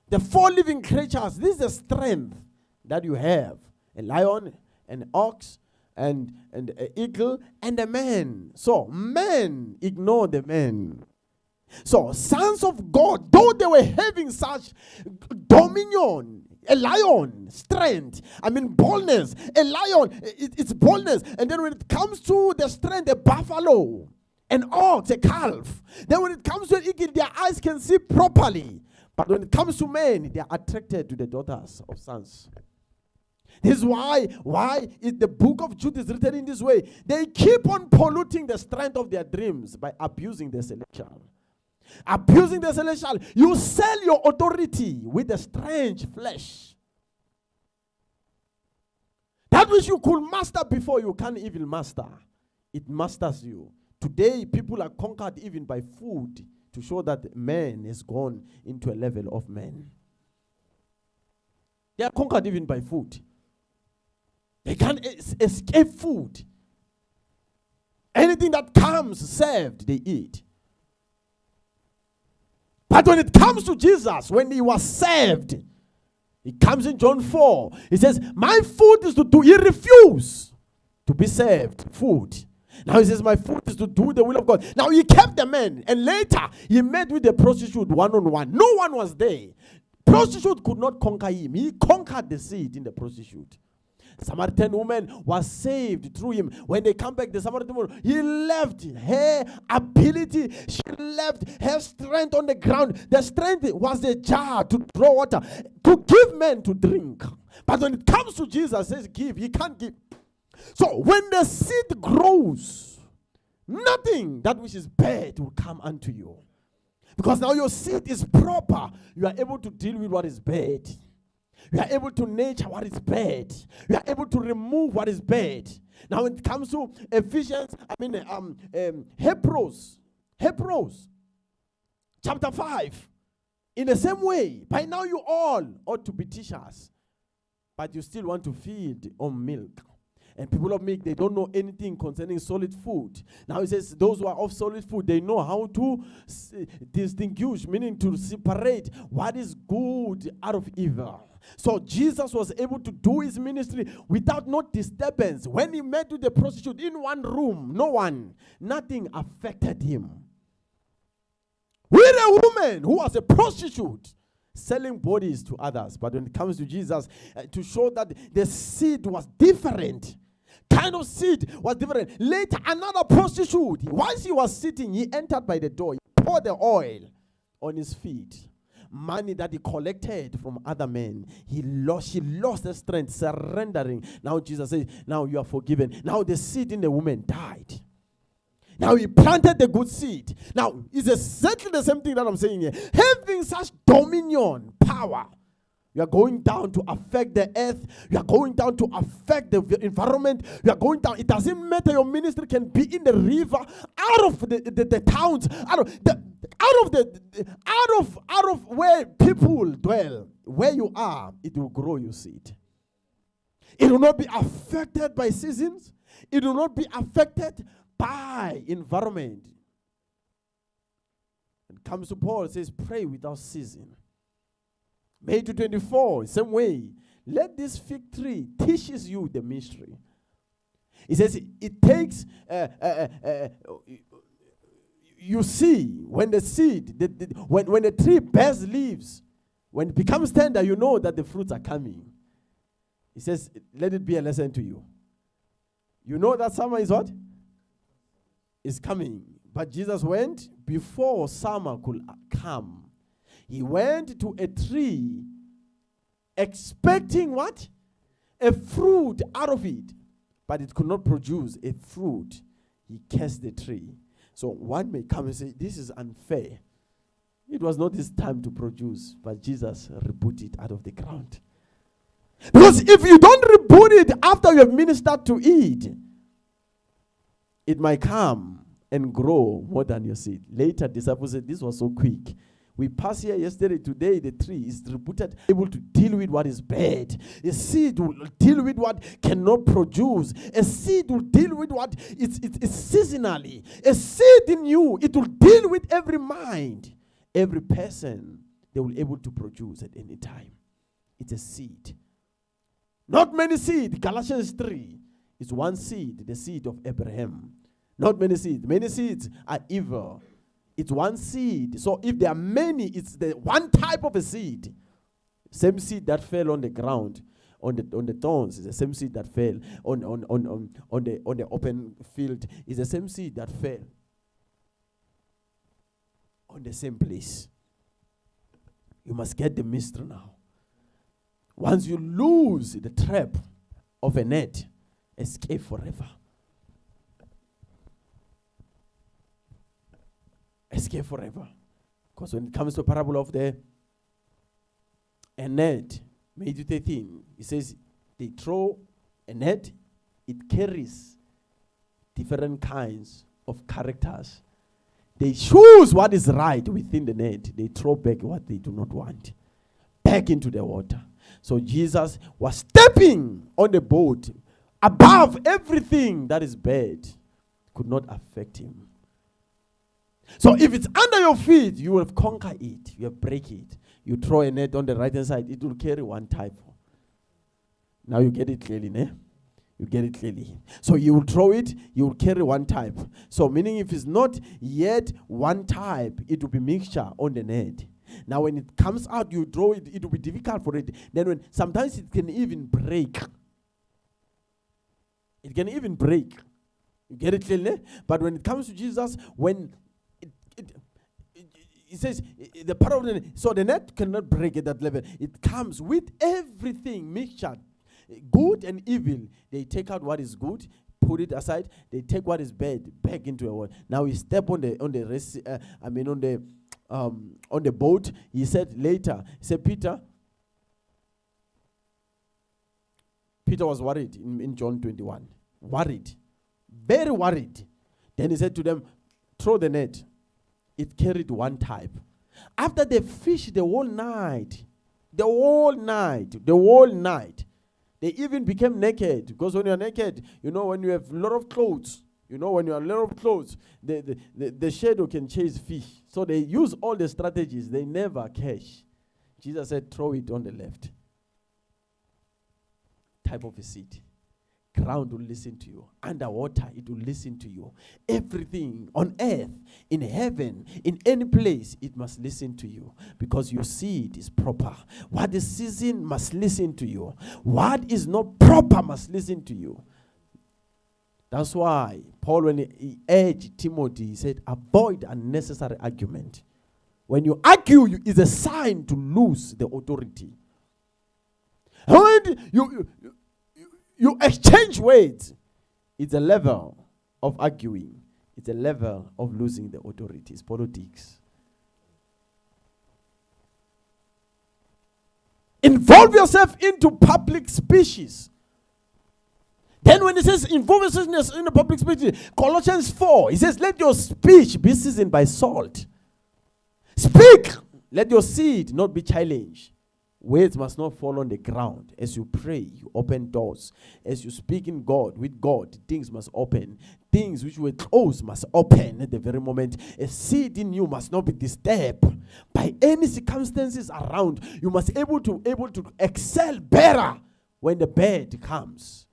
the four living creatures, this is the strength that you have. A lion, an ox, and an eagle, and a man. So, men ignore the man. So, sons of God, though they were having such dominion, a lion, strength, boldness, a lion, it's boldness. And then when it comes to the strength, a buffalo, an ox, a calf. Then when it comes to an eagle, their eyes can see properly. But when it comes to men, they are attracted to the daughters of sons. This is why the book of Jude is written in this way. They keep on polluting the strength of their dreams by abusing the celestial. Abusing the celestial. You sell your authority with the strange flesh. That which you could master before, you can't even master. It masters you. Today, people are conquered even by food to show that man has gone into a level of man. They are conquered even by food. They can't escape food. Anything that comes served, they eat. But when it comes to Jesus, when he was served, he comes in John 4. He says, my food is to do. He refused to be served food. Now he says, my food is to do the will of God. Now he kept the man. And later, he met with the prostitute one-on-one. No one was there. Prostitute could not conquer him. He conquered the seed in the prostitute. Samaritan woman was saved through him. When they come back, the Samaritan woman, he left her ability. She left her strength on the ground. The strength was the jar to draw water, to give men to drink. But when it comes to Jesus, says give, he can't give. So when the seed grows, nothing that which is bad will come unto you. Because now your seed is proper. You are able to deal with what is bad. You are able to nurture what is bad. You are able to remove what is bad. Now when it comes to Ephesians, Hebrews chapter 5. In the same way, by now you all ought to be teachers, but you still want to feed on milk. And people of milk, they don't know anything concerning solid food. Now it says those who are of solid food, they know how to distinguish, meaning to separate what is good out of evil. So Jesus was able to do his ministry without no disturbance. When he met with the prostitute in one room, nothing affected him. With a woman who was a prostitute, selling bodies to others. But when it comes to Jesus, to show that the seed was different, kind of seed was different. Later, another prostitute, once he was sitting, he entered by the door. He poured the oil on his feet. Money that he collected from other men. She lost her strength, surrendering. Now Jesus says, now you are forgiven. Now the seed in the woman died. Now he planted the good seed. Now it's exactly the same thing that I'm saying here. Having such dominion, power, you are going down to affect the earth. You are going down to affect the environment. You are going down. It doesn't matter. Your ministry can be in the river, out of the towns, out of where people dwell. Where you are, it will grow your seed. It will not be affected by seasons. It will not be affected by environment. It comes to Paul, it says, pray without ceasing. Matthew 24, same way. Let this fig tree teaches you the mystery. He says it takes, you see, when the seed, when the tree bears leaves, when it becomes tender, you know that the fruits are coming. He says, let it be a lesson to you. You know that summer is what? Is coming. But Jesus went before summer could come. He went to a tree expecting what? A fruit out of it. But it could not produce a fruit. He cursed the tree. So one may come and say, this is unfair. It was not his time to produce, but Jesus rebooted it out of the ground. Because if you don't reboot it after you have ministered to it, it might come and grow more than your seed. Later, disciples said, this was so quick. We passed here yesterday, today the tree is rebooted, able to deal with what is bad. A seed will deal with what cannot produce. A seed will deal with what it's seasonally. A seed in you, it will deal with every mind. Every person, they will be able to produce at any time. It's a seed. Not many seeds. Galatians 3 is one seed, the seed of Abraham. Not many seeds. Many seeds are evil. It's one seed. So if there are many, it's the one type of a seed. Same seed that fell on the ground, on the thorns, is the same seed that fell on the open field. Is the same seed that fell on the same place. You must get the mystery now. Once you lose the trap of a net, escape forever. Escape forever. Because when it comes to the parable of a net, Matthew 13, it says they throw a net, it carries different kinds of characters. They choose what is right within the net. They throw back what they do not want, back into the water. So Jesus was stepping on the boat above everything that is bad. Could not affect him. So if it's under your feet, you will conquer it. You will break it. You throw a net on the right hand side, it will carry one type. Now you get it clearly, ne? You get it clearly. So you will throw it, you will carry one type. So meaning if it's not yet one type, it will be mixture on the net. Now when it comes out, you throw it, it will be difficult for it. Then sometimes it can even break. It can even break. You get it clearly? But when it comes to Jesus, when it says the power of the net, so the net cannot break at that level. It comes with everything mixture, good and evil. They take out what is good, put it aside. They take what is bad back into a world. Now we step on the boat. He said later, he said Peter was worried in John 21. Worried, very worried. Then he said to them, throw the net. It carried one type. After they fished the whole night, they even became naked. Because when you're naked, when you have a lot of clothes, the shadow can chase fish. So they use all the strategies. They never catch. Jesus said, throw it on the left. Type of a seed. Ground will listen to you. Underwater, it will listen to you. Everything on earth, in heaven, in any place, it must listen to you. Because your seed is proper. What is season must listen to you. What is not proper must listen to you. That's why Paul, when he urged Timothy, he said, avoid unnecessary argument. When you argue, it's a sign to lose the authority. When you exchange words, it's a level of arguing. It's a level of losing the authority. It's politics. Involve yourself into public speeches. Then when it says involve yourself in the public speech, Colossians 4, it says let your speech be seasoned by salt. Speak. Let your seed not be challenged. Words must not fall on the ground. As you pray, you open doors. As you speak in God, with God, things must open. Things which were closed must open at the very moment. A seed in you must not be disturbed by any circumstances around. You must able to excel better when the bird comes.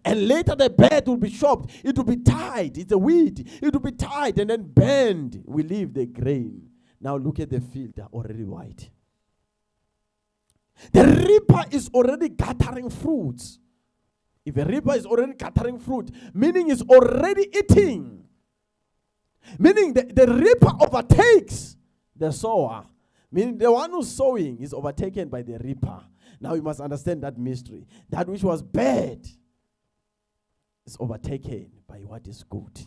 And later the bird will be chopped. It will be tied. It's a weed. It will be tied and then burned. We leave the grain. Now look at the field. They're already white. The reaper is already gathering fruits. If a reaper is already gathering fruit, meaning it's already eating. Meaning the reaper overtakes the sower. Meaning the one who's sowing is overtaken by the reaper. Now you must understand that mystery. That which was bad is overtaken by what is good.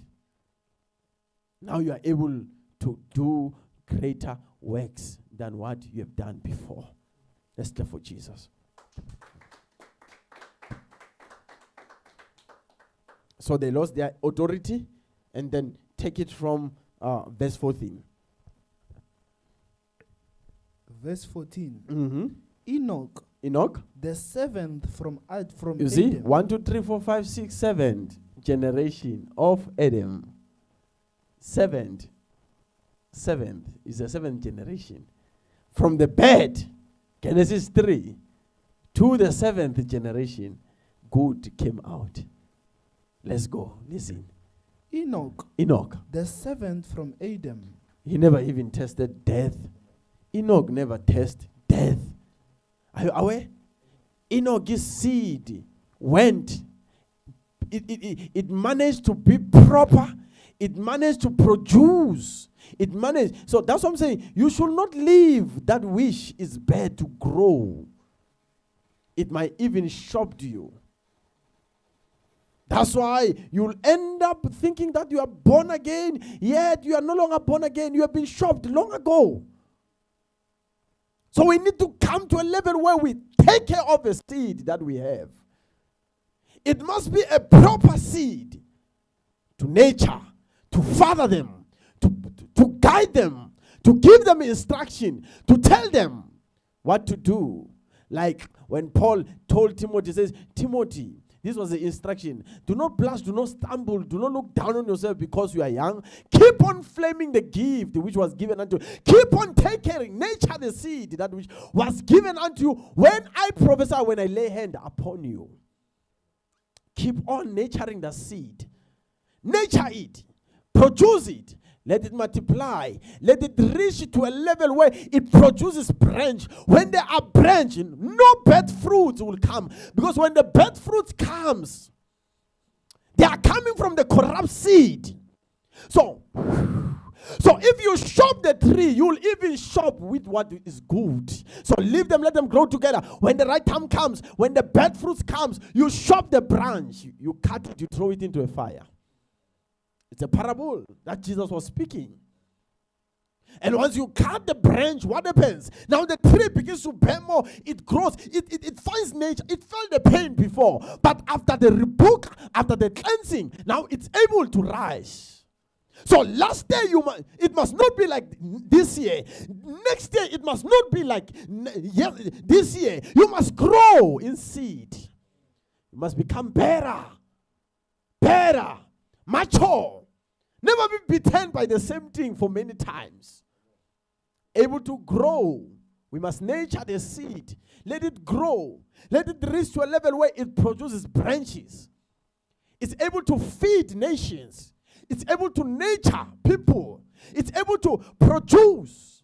Now you are able to do greater works than what you have done before. Let's clap for Jesus. So they lost their authority, and then take it from verse 14. Verse 14. Mm-hmm. Enoch, the seventh from you see, Adam. 1, 2, 3, 4, 5, 6, 7th generation of Adam. Seventh is the seventh generation. From the bed, Genesis 3, to the seventh generation, good came out. Let's go. Listen. Enoch, the seventh from Adam. He never even tested death. Enoch never tested death. Are you aware? Enoch's seed went. It managed to be proper. It managed to produce. It managed. So that's what I'm saying. You should not leave that which is bad to grow. It might even shock you. That's why you'll end up thinking that you are born again, yet you are no longer born again. You have been shocked long ago. So we need to come to a level where we take care of the seed that we have. It must be a proper seed to nature, to father them, to guide them, to give them instruction, to tell them what to do. Like when Paul told Timothy, says, Timothy, this was the instruction. Do not blush, do not stumble, do not look down on yourself because you are young. Keep on flaming the gift which was given unto you. Keep on taking nature the seed that which was given unto you when I prophesy, when I lay hand upon you. Keep on nurturing the seed. Nurture it. Produce it. Let it multiply. Let it reach to a level where it produces branch. When they are branching, no bad fruits will come. Because when the bad fruit comes, they are coming from the corrupt seed. So if you chop the tree, you will even chop with what is good. So leave them, let them grow together. When the right time comes, when the bad fruits comes, you chop the branch. You cut it, you throw it into a fire. It's a parable that Jesus was speaking. And once you cut the branch, what happens? Now the tree begins to bear more. It grows. It finds nature. It felt the pain before. But after the rebuke, after the cleansing, now it's able to rise. So last year, it must not be like this year. Next year, it must not be like this year. You must grow in seed. You must become better, mature. Never be beaten by the same thing for many times. Able to grow. We must nurture the seed. Let it grow. Let it reach to a level where it produces branches. It's able to feed nations. It's able to nurture people. It's able to produce.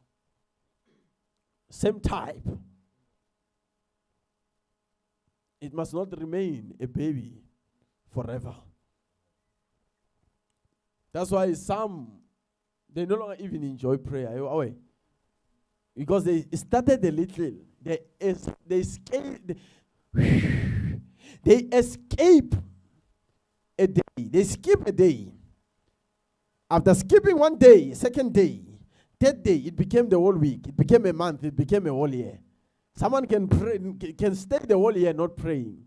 Same type. It must not remain a baby forever. That's why some, they no longer even enjoy prayer. Because they started a little. They escape a day. They skip a day. After skipping one day, second day, third day, it became the whole week. It became a month. It became a whole year. Someone can pray, can stay the whole year not praying.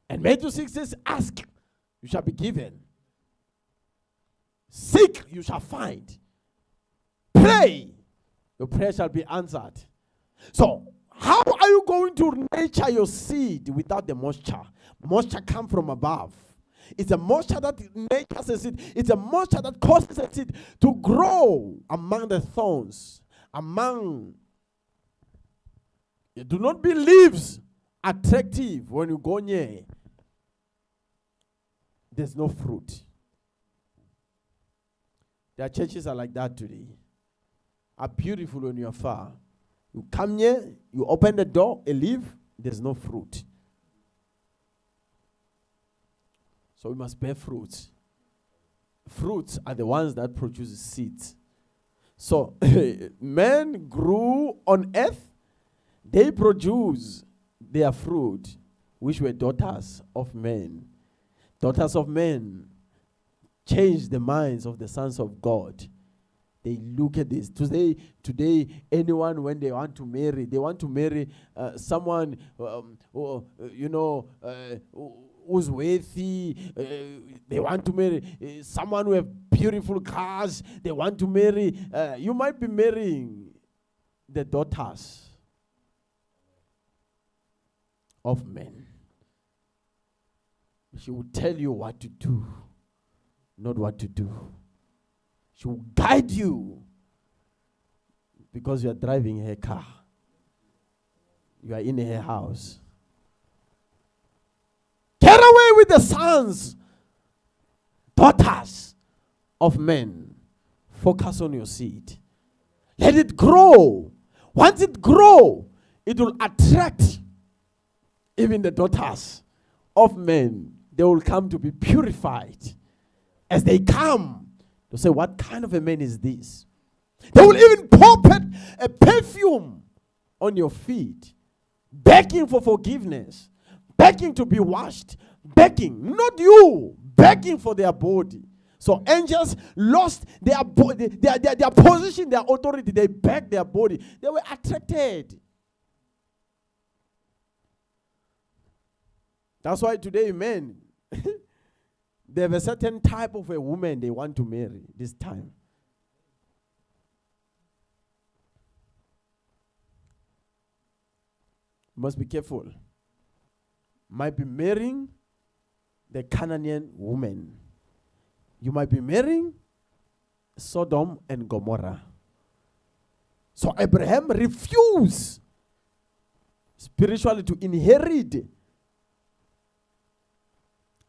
And Matthew 6 says, ask, you shall be given. Seek, you shall find. Pray, your prayer shall be answered. So, how are you going to nurture your seed without the moisture? Moisture comes from above. It's a moisture that nurtures a seed. It's a moisture that causes a seed to grow among the thorns. Do not be leaves attractive when you go near. There's no fruit. Their churches are like that today. Are beautiful when you are far. You come near, you open the door, a leaf, there's no fruit. So we must bear fruits. Fruits are the ones that produce seeds. So men grew on earth, they produce their fruit, which were daughters of men. Daughters of men changed the minds of the sons of God. They look at this. Today, anyone, when they want to marry someone, who's wealthy. They want to marry someone who have beautiful cars. They want to marry. You might be marrying the daughters of men. She will tell you what to do, not what to do. She will guide you because you are driving her car. You are in her house. Get away with the sons, daughters of men. Focus on your seed. Let it grow. Once it grows, it will attract even the daughters of men. They will come to be purified. As they come, they'll say, what kind of a man is this? They will even pour a perfume on your feet, begging for forgiveness, begging to be washed, begging, not you, begging for their body. So angels lost their position, their authority. They begged their body. They were attracted. That's why today men, they have a certain type of a woman they want to marry this time. Must be careful. Might be marrying the Canaanian woman. You might be marrying Sodom and Gomorrah. So Abraham refused spiritually to inherit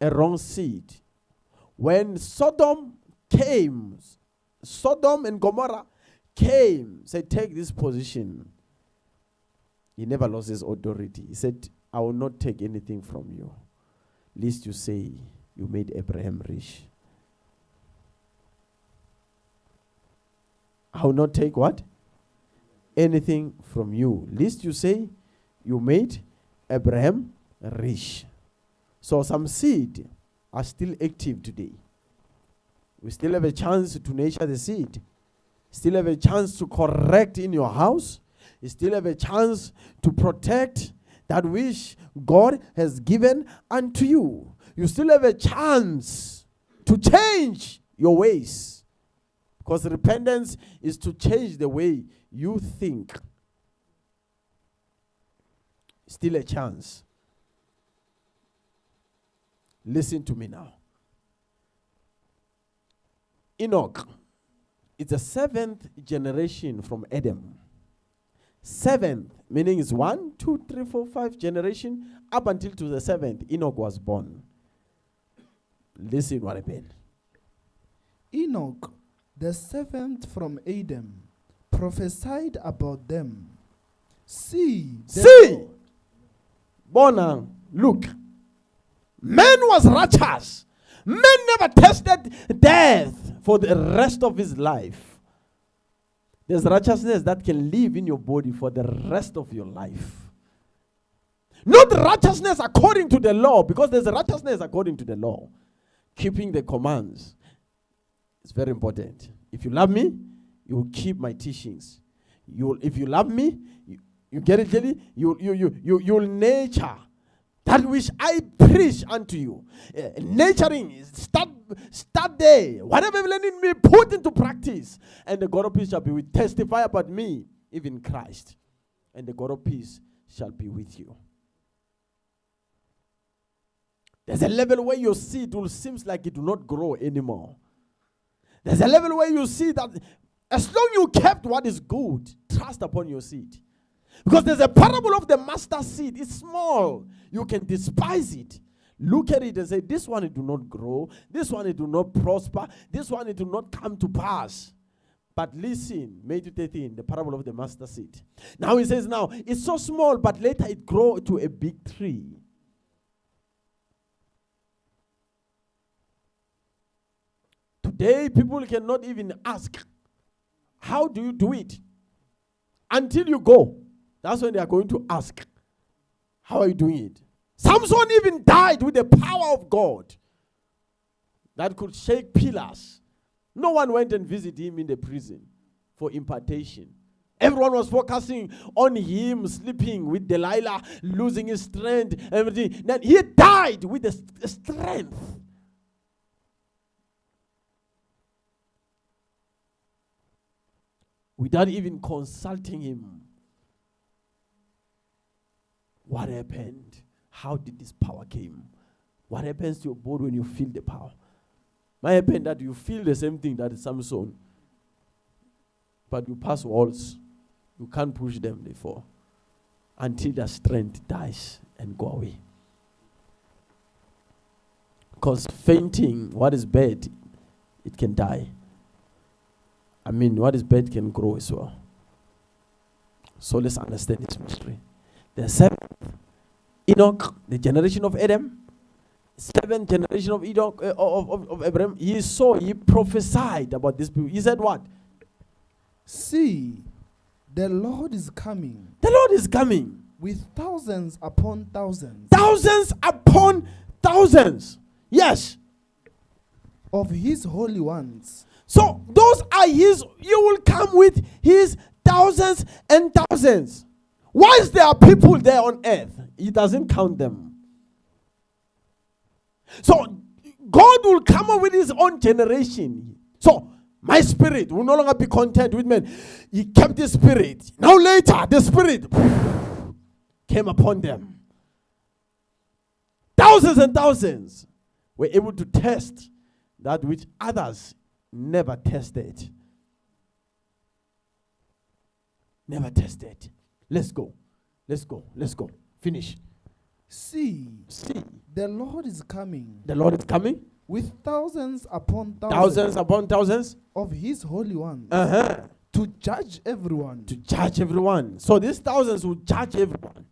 a wrong seed. When Sodom and Gomorrah came, said, take this position. He never lost his authority. He said, I will not take anything from you, lest you say you made Abraham rich. I will not take what? Anything from you, lest you say you made Abraham rich. So some seed are still active today. We still have a chance to nurture the seed. Still have a chance to correct in your house. You still have a chance to protect that which God has given unto you. You still have a chance to change your ways. Because repentance is to change the way you think. Still a chance. Listen to me now. Enoch, it's the 7th generation from Adam. 7th, meaning it's 1, 2, 3, 4, 5 generation, up until to the 7th, Enoch was born. Listen what happened. Enoch, the 7th from Adam, prophesied about them. See! Bona, look. Man was righteous. Man never tasted death for the rest of his life. There's righteousness that can live in your body for the rest of your life. Not righteousness according to the law, because there's righteousness according to the law. Keeping the commands is very important. If you love me, you will keep my teachings. If you love me, you get it, Jelly? You'll nurture that which I preach unto you. Nurturing, start there. Whatever you learn in me, put into practice. peace. And the God of peace shall be with you. Testify about me, even Christ. And the God of peace shall be with you. There's a level where your seed will seem like it will not grow anymore. There's a level where you see that as long you kept what is good, trust upon your seed. Because there's a parable of the mustard seed. It's small. You can despise it. Look at it and say, this one it do not grow. This one it do not prosper. This one it do not come to pass. But listen, Matthew 13, the parable of the mustard seed. Now he says, now, it's so small, but later it grow to a big tree. Today, people cannot even ask, how do you do it? Until you go. That's when they are going to ask, how are you doing it? Samson even died with the power of God that could shake pillars. No one went and visited him in the prison for impartation. Everyone was focusing on him sleeping with Delilah, losing his strength, everything. Then he died with the strength. Without even consulting him. What happened? How did this power came? What happens to your body when you feel the power? Might happen that you feel the same thing that is Samson. But you pass walls. You can't push them before. Until the strength dies and go away. Because fainting, what is bad, it can die. I mean, what is bad can grow as well. So let's understand this mystery. The seventh, Enoch, the generation of Adam, seventh generation of Enoch, of Abraham, he prophesied about this people. He said what? See, the Lord is coming. The Lord is coming. With thousands upon thousands. Thousands upon thousands. Yes. Of his holy ones. So those are his, you will come with his thousands and thousands. Whilst there are people there on earth, he doesn't count them. So God will come up with his own generation. So my spirit will no longer be content with men. He kept his spirit. Now later, the spirit came upon them. Thousands and thousands were able to test that which others never tested. Never tested. Let's go. Let's go. Let's go. Finish. See, the Lord is coming. The Lord is coming. With thousands upon thousands. Thousands upon thousands. Of his holy ones. To judge everyone. To judge everyone. So these thousands will judge everyone.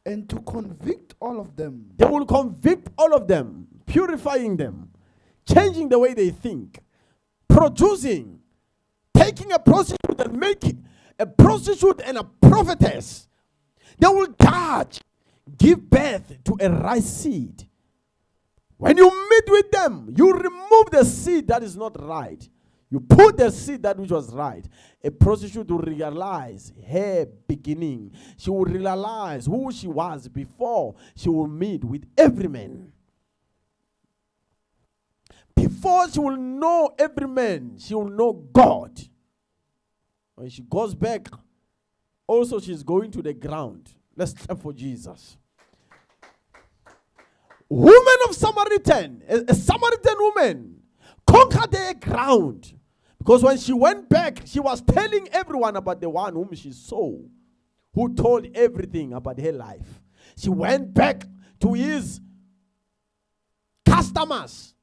And to convict all of them. They will convict all of them. Purifying them. Changing the way they think. Producing. Taking a prostitute and making a prostitute and a prophetess. They will judge. Give birth to a right seed. When you meet with them, you remove the seed that is not right. You put the seed that which was right. A prostitute will realize her beginning. She will realize who she was before she will meet with every man. Before she will know every man, she will know God. When she goes back, also she's going to the ground. Let's clap for Jesus. Woman of Samaritan, a Samaritan woman, conquered the ground. Because when she went back, she was telling everyone about the one whom she saw, who told everything about her life. She went back to his customers.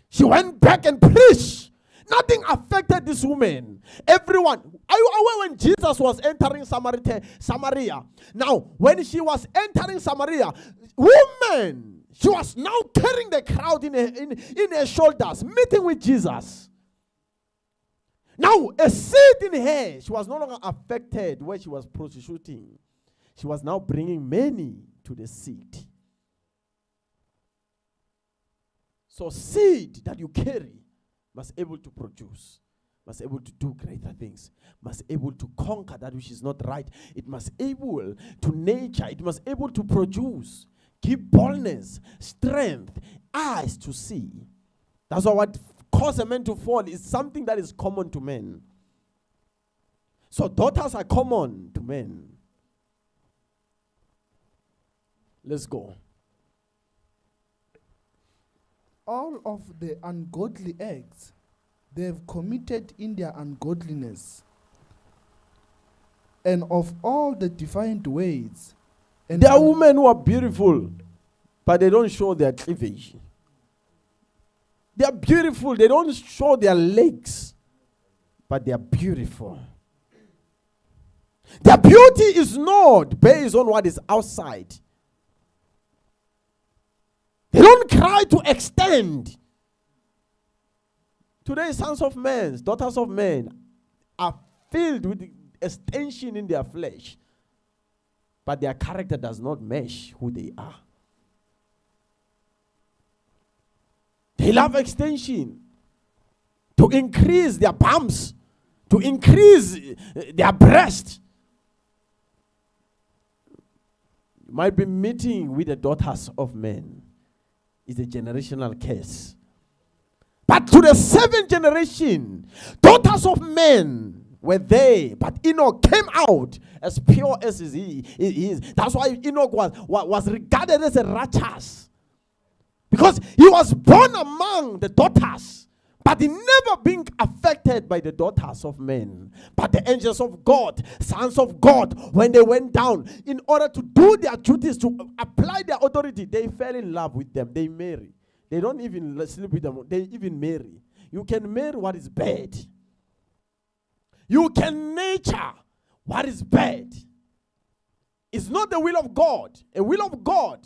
She went back and preached. Nothing affected this woman. Everyone. Are you aware when Jesus was entering Samaria? Now, when she was entering Samaria, woman, she was now carrying the crowd in her shoulders, meeting with Jesus. Now, a seed in her, she was no longer affected where she was prostituting. She was now bringing many to the seed. So seed that you carry must able to produce, must able to do greater things, must able to conquer that which is not right. It must able to nature, it must able to produce, give boldness, strength, eyes to see. That's what cause a man to fall is something that is common to men. So daughters are common to men. Let's go. All of the ungodly acts they have committed in their ungodliness, and of all the defiant ways. And There are women who are beautiful, but they don't show their cleavage. They are beautiful, they don't show their legs, but they are beautiful. Their beauty is not based on what is outside. They don't cry to extend. Today, sons of men, daughters of men are filled with extension in their flesh, but their character does not match who they are. They love extension to increase their bumps, to increase their breast. You might be meeting with the daughters of men. It's a generational curse. But to the seventh generation, daughters of men were they, but Enoch came out as pure as he is. That's why Enoch was regarded as a righteous. Because he was born among the daughters, but he never being affected by the daughters of men. But the angels of God, sons of God, when they went down, in order to do their duties, to apply their authority, they fell in love with them. They marry. They don't even sleep with them. They even marry. You can marry what is bad. You can nurture what is bad. It's not the will of God. A will of God.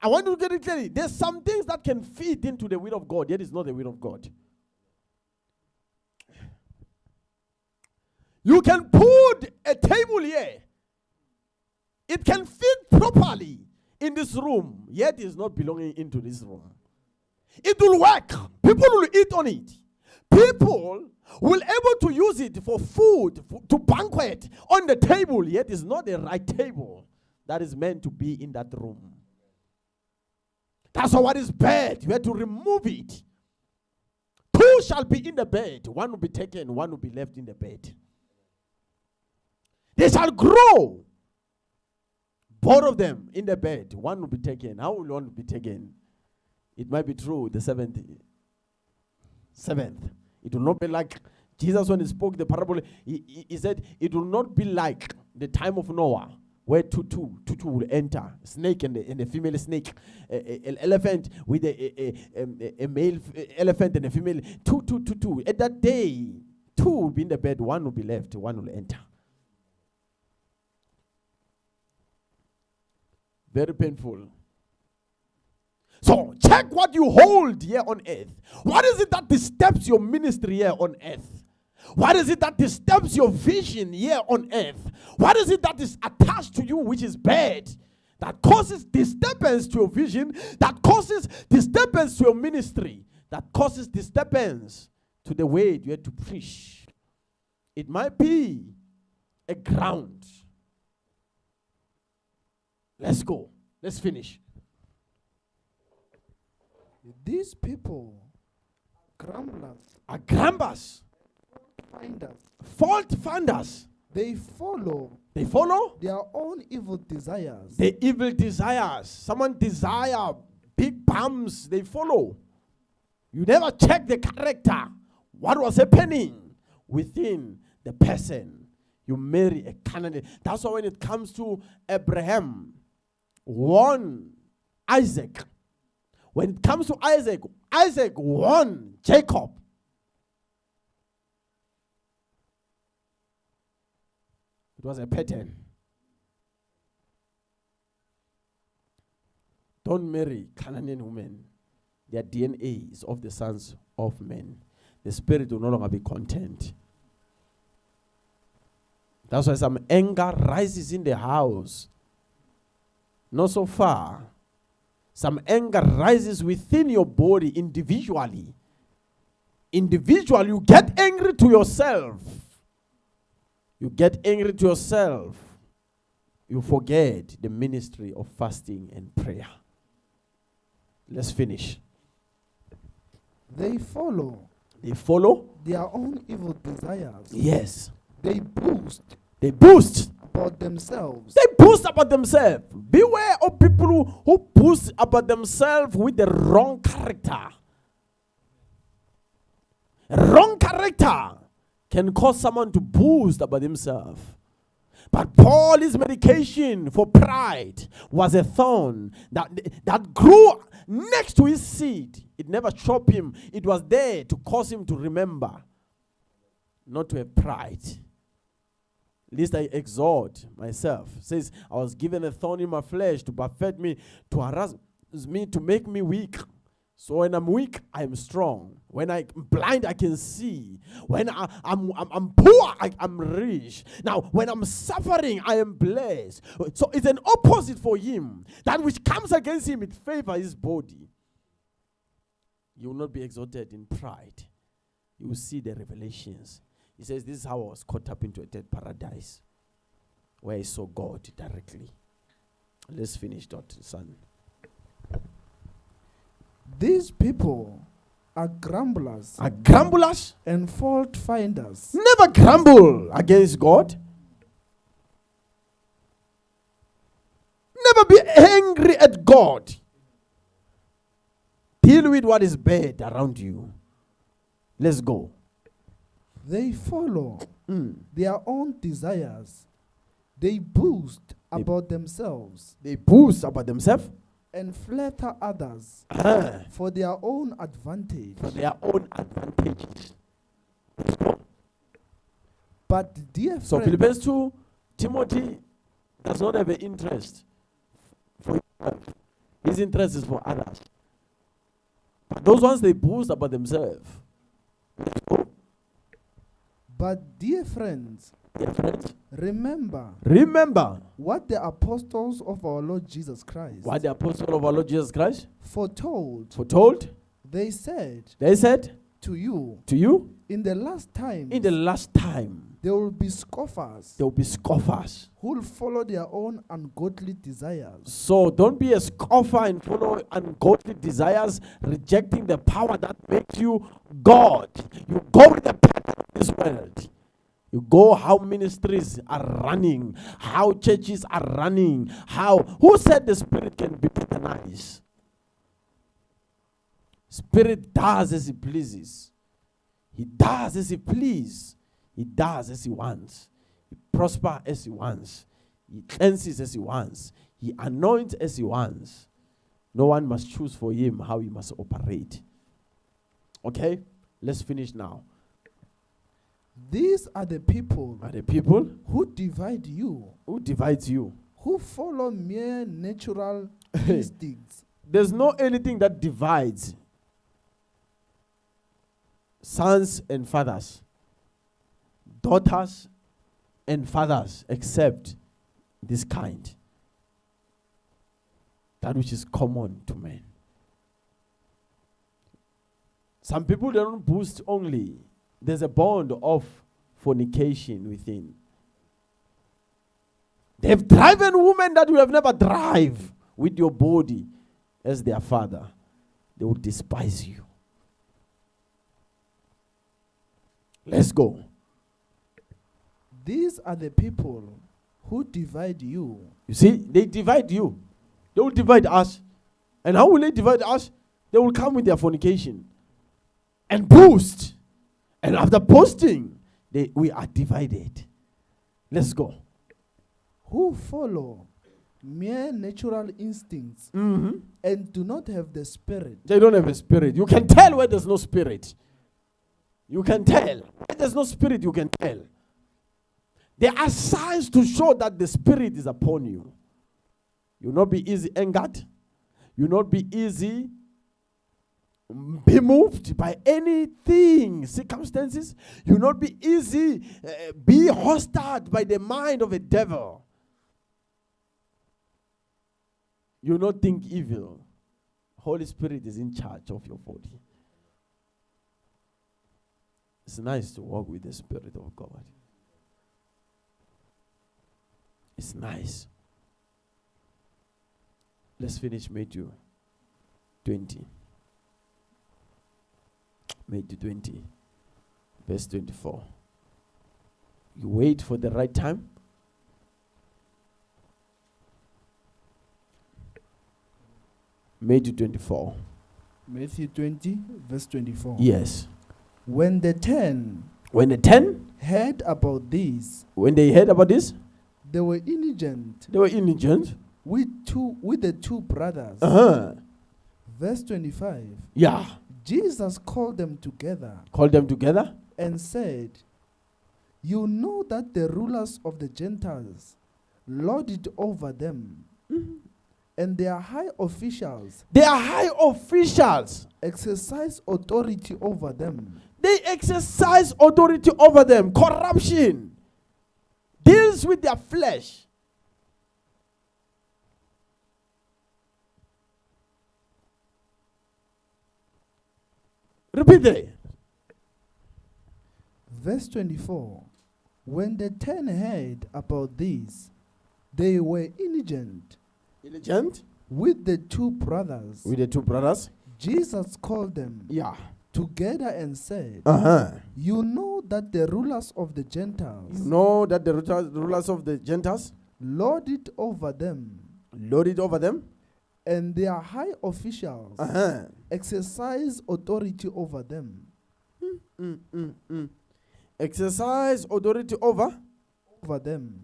I want to get it clearly. There's some things that can fit into the will of God, yet it's not the will of God. You can put a table here. It can fit properly in this room, yet it's not belonging into this room. It will work. People will eat on it. People will able to use it for food, to banquet on the table, yet it's not the right table that is meant to be in that room. That's why what is bad, you have to remove it. Two shall be in the bed. One will be taken, one will be left in the bed. They shall grow. Both of them in the bed. One will be taken. How will one be taken? It might be true, the seventh. It will not be like Jesus when he spoke the parable. He said, it will not be like the time of Noah, where two will enter. Snake and a female snake. An elephant with a male elephant and a female. Two. At that day, two will be in the bed. One will be left. One will enter. Very painful. So, check what you hold here on earth. What is it that disturbs your ministry here on earth? What is it that disturbs your vision here on earth? What is it that is attached to you which is bad? That causes disturbance to your vision, that causes disturbance to your ministry, that causes disturbance to the way you have to preach. It might be a ground. Let's go. Let's finish. These people are grumblers, fault finders. They follow their own evil desires. The evil desires. Someone desire big bums, they follow. You never check the character. What was happening within the person? You marry a Canaanite. That's why when it comes to Abraham, won Isaac. When it comes to Isaac, Isaac won Jacob. It was a pattern. Don't marry Canaanian women. Their DNA is of the sons of men. The spirit will no longer be content. That's why some anger rises in the house. Not so far. Some anger rises within your body individually. Individually, you get angry to yourself. You get angry to yourself. You forget the ministry of fasting and prayer. Let's finish. They follow They follow their own evil desires. Yes. They boast They boast. about themselves. They boast about themselves. Beware of people who boast about themselves with the wrong character. Wrong character can cause someone to boast about himself. But Paul's medication for pride was a thorn that grew next to his seed. It never chopped him. It was there to cause him to remember not to have pride. Lest I exhort myself. Says, I was given a thorn in my flesh to buffet me, to harass me, to make me weak. So when I'm weak, I'm strong. When I'm blind, I can see. When I'm poor, I'm rich. Now, when I'm suffering, I am blessed. So it's an opposite for him. That which comes against him, it favors his body. You will not be exalted in pride. You will see the revelations. He says, this is how I was caught up into a dead paradise, where I saw God directly. Let's finish that, son. These people are grumblers. Are grumblers? And fault finders. Never grumble against God. Never be angry at God. Deal with what is bad around you. Let's go. They follow their own desires. They boast about themselves. They boast about themselves. And flatter others for their own advantage. For their own advantages. But dear so friend, Philippians 2, Timothy does not have an interest for himself. His interest is for others. But those ones, they boast about themselves. But dear friends, remember what the apostles of our Lord Jesus Christ foretold. They said to you in the last time there will be scoffers who will follow their own ungodly desires. So don't be a scoffer and follow ungodly desires, rejecting the power that makes you God. You go with the pattern of this world. You go how ministries are running, how churches are running, who said the Spirit can be patronized? Spirit does as he pleases. He does as he pleases. He does as he wants. He prospers as he wants. He cleanses as he wants. He anoints as he wants. No one must choose for him how he must operate. Okay? Let's finish now. These are the people who divide you. Who divides you? Who follow mere natural instincts. There's no anything that divides sons and fathers, daughters and fathers, except this kind. That which is common to men. Some people, they don't boast only. There's a bond of fornication within. They've driven women that you have never drive with your body as their father. They will despise you. Let's go. These are the people who divide you. You see, they divide you. They will divide us. And how will they divide us? They will come with their fornication and boast. And after boasting, we are divided. Let's go. Who follow mere natural instincts and do not have the Spirit. They don't have a spirit. You can tell where there's no spirit. You can tell. Where there's no spirit, you can tell. There are signs to show that the Spirit is upon you. You'll not be easy angered. You'll not be easy be moved by anything, circumstances. You'll not be easy be hostile by the mind of a devil. You'll not think evil. Holy Spirit is in charge of your body. It's nice to walk with the Spirit of God. It's nice. Let's finish Matthew 20. Matthew 20, verse 24. You wait for the right time. Matthew 24. Matthew 20, verse 24. Yes. When the 10 heard about this, they were indigent with the two brothers. Verse 25. Yeah. Jesus called them together and said, you know that the rulers of the Gentiles lord it over them, and their high officials exercise authority over them. They exercise authority over them. Corruption deals with their flesh. Repeat it. Verse 24. When the 10 heard about this, they were indigent with the two brothers. Jesus called them together and said, you know that the rulers of the Gentiles lord it over them, and their high officials exercise authority over them. Exercise authority over them.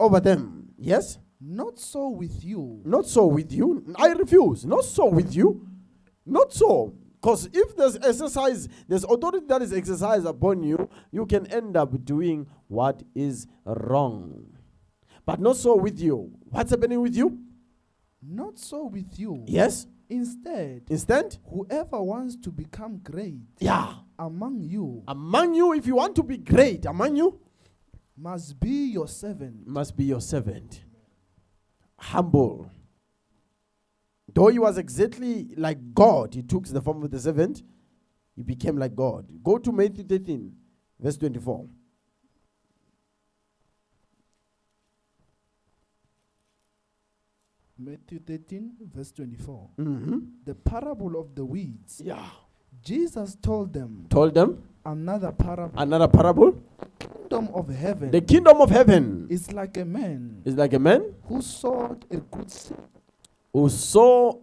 Yes. Not so with you. I refuse. Not so with you. Not so. Because if there's authority that is exercised upon you, you can end up doing what is wrong. But not so with you. What's happening with you? Not so with you. Yes. Instead, whoever wants to become great among you, if you want to be great among you, must be your servant. Humble. Though he was exactly like God, he took the form of the servant, he became like God. Go to Matthew 13, verse 24. Matthew 13, verse 24. Mm-hmm. The parable of the weeds. Yeah. Jesus told them another parable. The kingdom of heaven is like a man who sowed a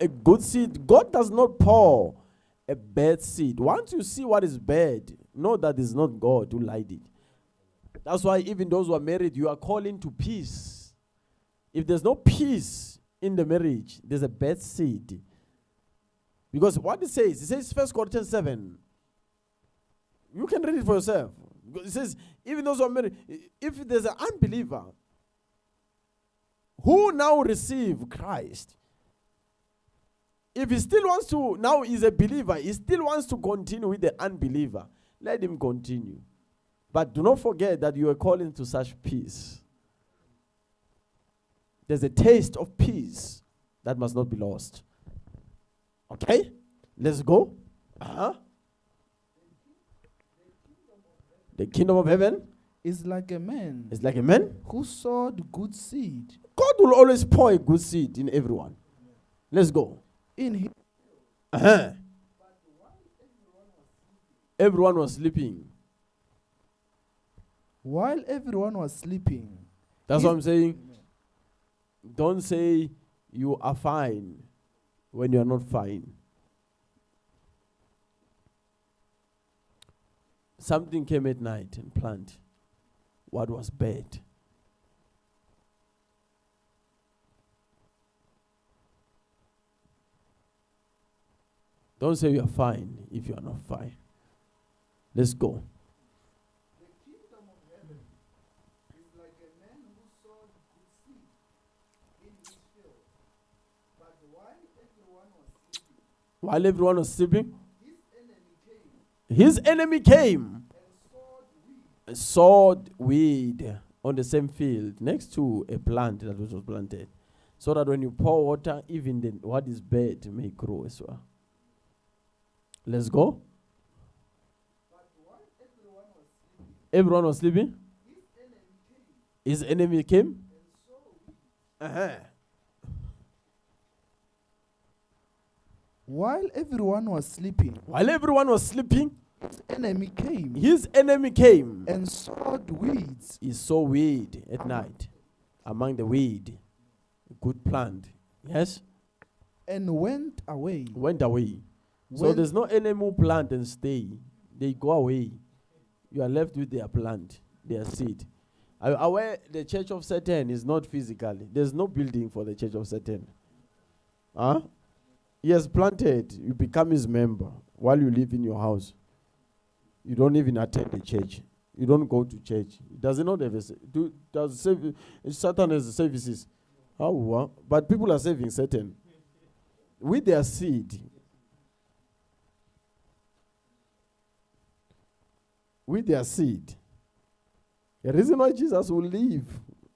good seed. God does not pour a bad seed. Once you see what is bad, know that it's not God who lied it. That's why even those who are married, you are calling to peace. If there's no peace in the marriage, there's a bad seed. Because what it says 1 Corinthians 7. You can read it for yourself. It says, even those who are married, if there's an unbeliever who now receive Christ, if he still wants to, now he's a believer, he still wants to continue with the unbeliever, let him continue. But do not forget that you are calling to such peace. There's a taste of peace that must not be lost. Okay? Let's go. The kingdom of heaven is like a man who sowed good seed. God will always pour a good seed in everyone. Let's go. Everyone was sleeping. While everyone was sleeping. That's what I'm saying. Don't say you are fine when you are not fine. Something came at night and planted what was bad. Don't say you are fine if you are not fine. Let's go. The kingdom of heaven is like a man who sowed good seed in his field. But while everyone was sleeping, his enemy came and sowed weed on the same field next to a plant that was planted, so that when you pour water, even what is bad may grow as well. Let's go. But while everyone was sleeping, his enemy came. While everyone was sleeping, His enemy came and sowed weeds. He saw weed at night among the weed. A good plant. Yes? And went away. So there's no enemy who plant and stay. They go away. You are left with their plant, their seed. Are you aware the church of Satan is not physically? There's no building for the church of Satan. Huh? He has planted. You become his member while you live in your house. You don't even attend the church. You don't go to church. Does it not have Satan has services? How? But people are serving Satan with their seed. With their seed. The reason why Jesus will leave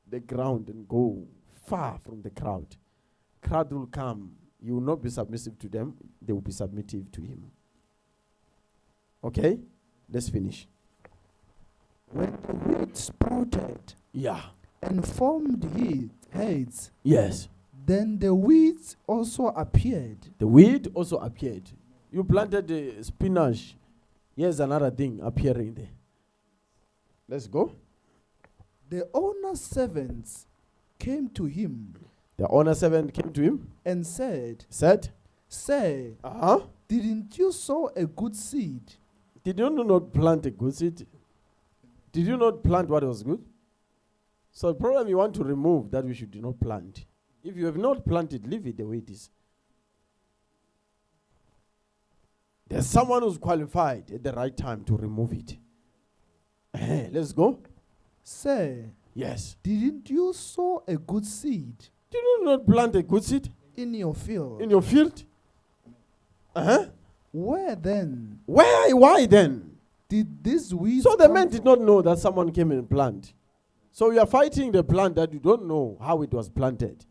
the ground and go far from the crowd. Crowd will come. He will not be submissive to them. They will be submissive to him. Okay? Let's finish. When the wheat sprouted and formed heads, yes, then the weeds also appeared. The weed also appeared. You planted the spinach. Here's another thing appearing there. Let's go. The owner's servants came to him. The owner's servant came to him and said, Sir, didn't you sow a good seed? Did you not plant a good seed? Did you not plant what was good? So the problem you want to remove that we should not plant. If you have not planted, leave it the way it is. There's someone who's qualified at the right time to remove it. Let's go. Sir, yes. Didn't you sow a good seed? Did you not plant a good seed? In your field. In your field? Where then? Why then? Did this weed? So the man did not know that someone came and planted. So you are fighting the plant that you don't know how it was planted.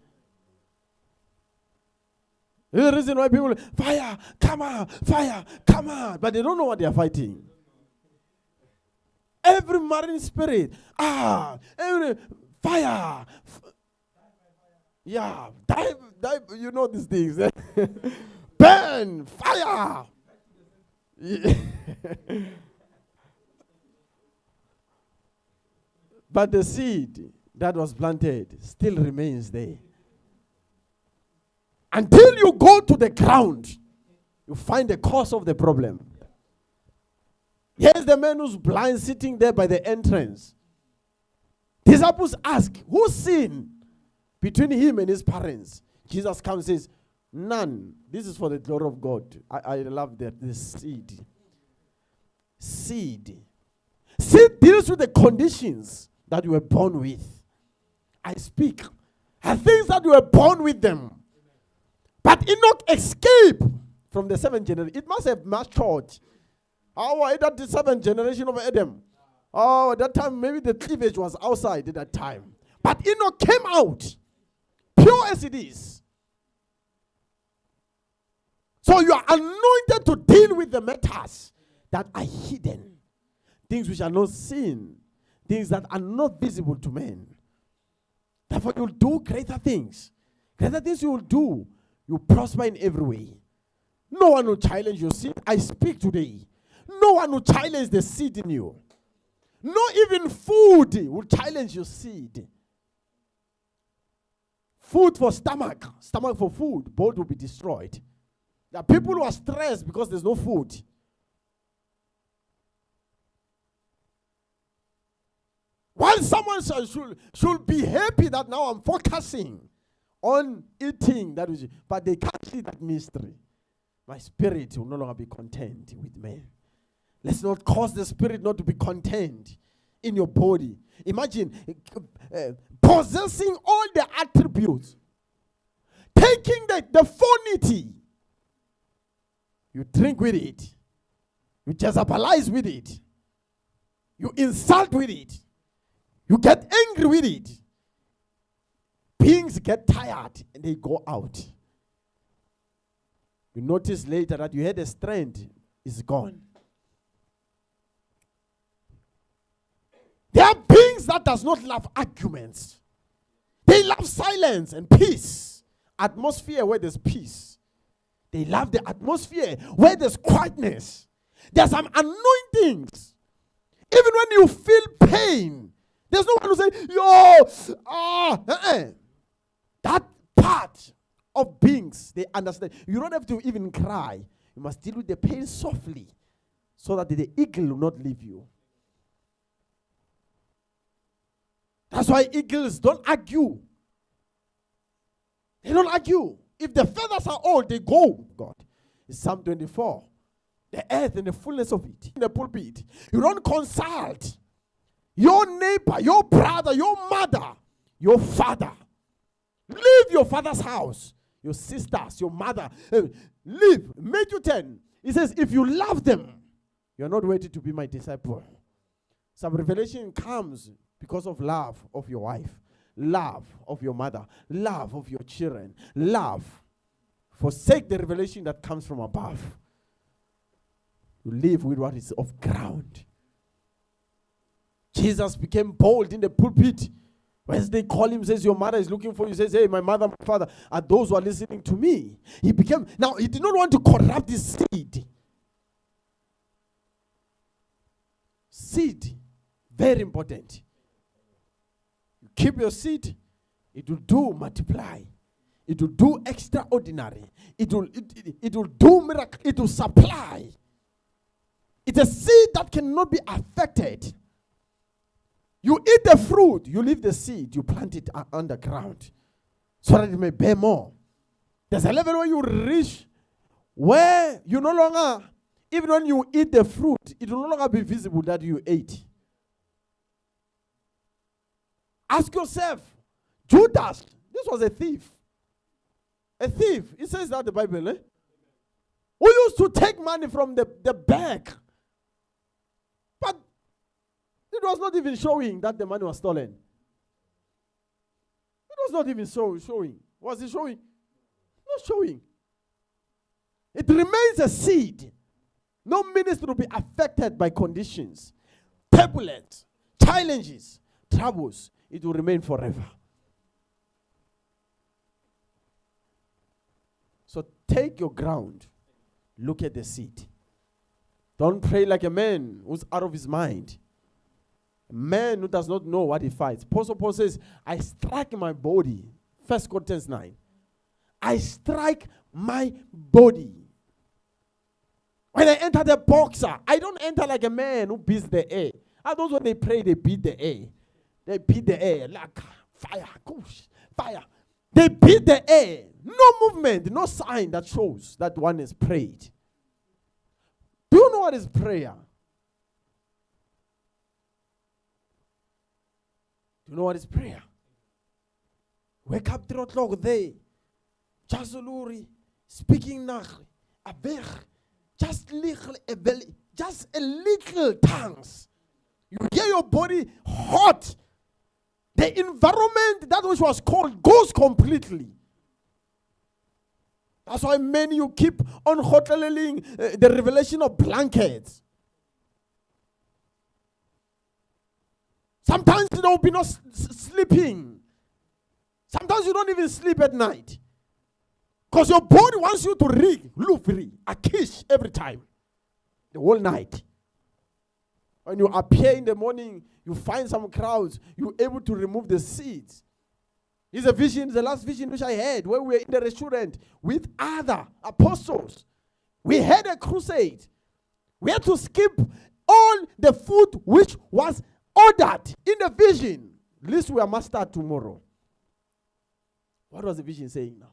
This is the reason why people fire, come on, but they don't know what they are fighting. Every marine spirit, every fire, dive, you know these things. Burn, fire. But the seed that was planted still remains there. Until you go to the ground, you find the cause of the problem. Here's the man who's blind sitting there by the entrance. Disciples ask, who sinned between him and his parents? Jesus comes and says, none. This is for the glory of God. I love that. The seed. Seed deals with the conditions that you were born with. I speak. And things that you were born with them. But Enoch escaped from the seventh generation. It must have matured. That the seventh generation of Adam. At that time, maybe the cleavage was outside at that time. But Enoch came out, pure as it is. So you are anointed to deal with the matters that are hidden. Things which are not seen. Things that are not visible to men. Therefore, you'll do greater things. Greater things you will do. You prosper in every way. No one will challenge your seed. I speak today. No one will challenge the seed in you. Not even food will challenge your seed. Food for stomach for food, both will be destroyed. There are people who are stressed because there's no food. While someone should be happy that now I'm focusing on eating, but they can't see that mystery. My spirit will no longer be content with men. Let's not cause the spirit not to be content in your body. Imagine possessing all the attributes, taking the phonity. You drink with it. You Jezebelize with it. You insult with it. You get angry with it. Beings get tired and they go out. You notice later that you had a strength is gone. There are beings that does not love arguments. They love silence and peace. Atmosphere where there's peace. They love the atmosphere where there's quietness. There are some anointings. Even when you feel pain, there's no one who say, That part of beings, they understand. You don't have to even cry. You must deal with the pain softly so that the eagle will not leave you. That's why eagles don't argue. They don't argue. If the feathers are old, they go. God. It's Psalm 24. The earth and the fullness of it. In the pulpit. You don't consult your neighbor, your brother, your mother, your father. Leave your father's house. Your sisters, your mother. Leave. Matthew 10. He says, if you love them, you're not ready to be my disciple. Some revelation comes because of love of your wife, love of your mother, love of your children, love. Forsake the revelation that comes from above. You live with what is of ground. Jesus became bold in the pulpit. When they call him, says, your mother is looking for you. He says, hey, my mother, my father are those who are listening to me. He did not want to corrupt his seed. Seed, very important. You keep your seed, it will do multiply. It will do extraordinary. It will do miracle. It will supply. It's a seed that cannot be affected. You eat the fruit, you leave the seed, you plant it underground so that it may bear more. There's a level where you reach where you no longer, even when you eat the fruit, it will no longer be visible that you ate. Ask yourself, Judas, this was a thief. A thief, it says that in the Bible, who used to take money from the bag. But it was not even showing that the money was stolen. It was not even showing. Was it showing? Not showing. It remains a seed. No ministry will be affected by conditions, turbulence, challenges, troubles. It will remain forever. So take your ground. Look at the seed. Don't pray like a man who's out of his mind. A man who does not know what he fights. Apostle Paul says, I strike my body. 1 Corinthians 9. I strike my body. When I enter the boxer, I don't enter like a man who beats the air. And those when they pray, they beat the air. They beat the air like fire, fire. They beat the air. No movement, no sign that shows that one is prayed. Do you know what is prayer? Do you know what is prayer? Wake up 3 o'clock there. Jasuluri, speaking nachri, abech, just a little tongues. You hear your body hot. The environment, that which was cold, goes completely. That's why many you keep on hoteling the revelation of blankets. Sometimes there will be no sleeping. Sometimes you don't even sleep at night. Because your body wants you to rig, lufri, a kiss every time. The whole night. When you appear in the morning, you find some crowds, you're able to remove the seats. It's a vision, the last vision which I had, where we were in the restaurant with other apostles. We had a crusade. We had to skip all the food which was ordered in the vision. At least we must start tomorrow. What was the vision saying now?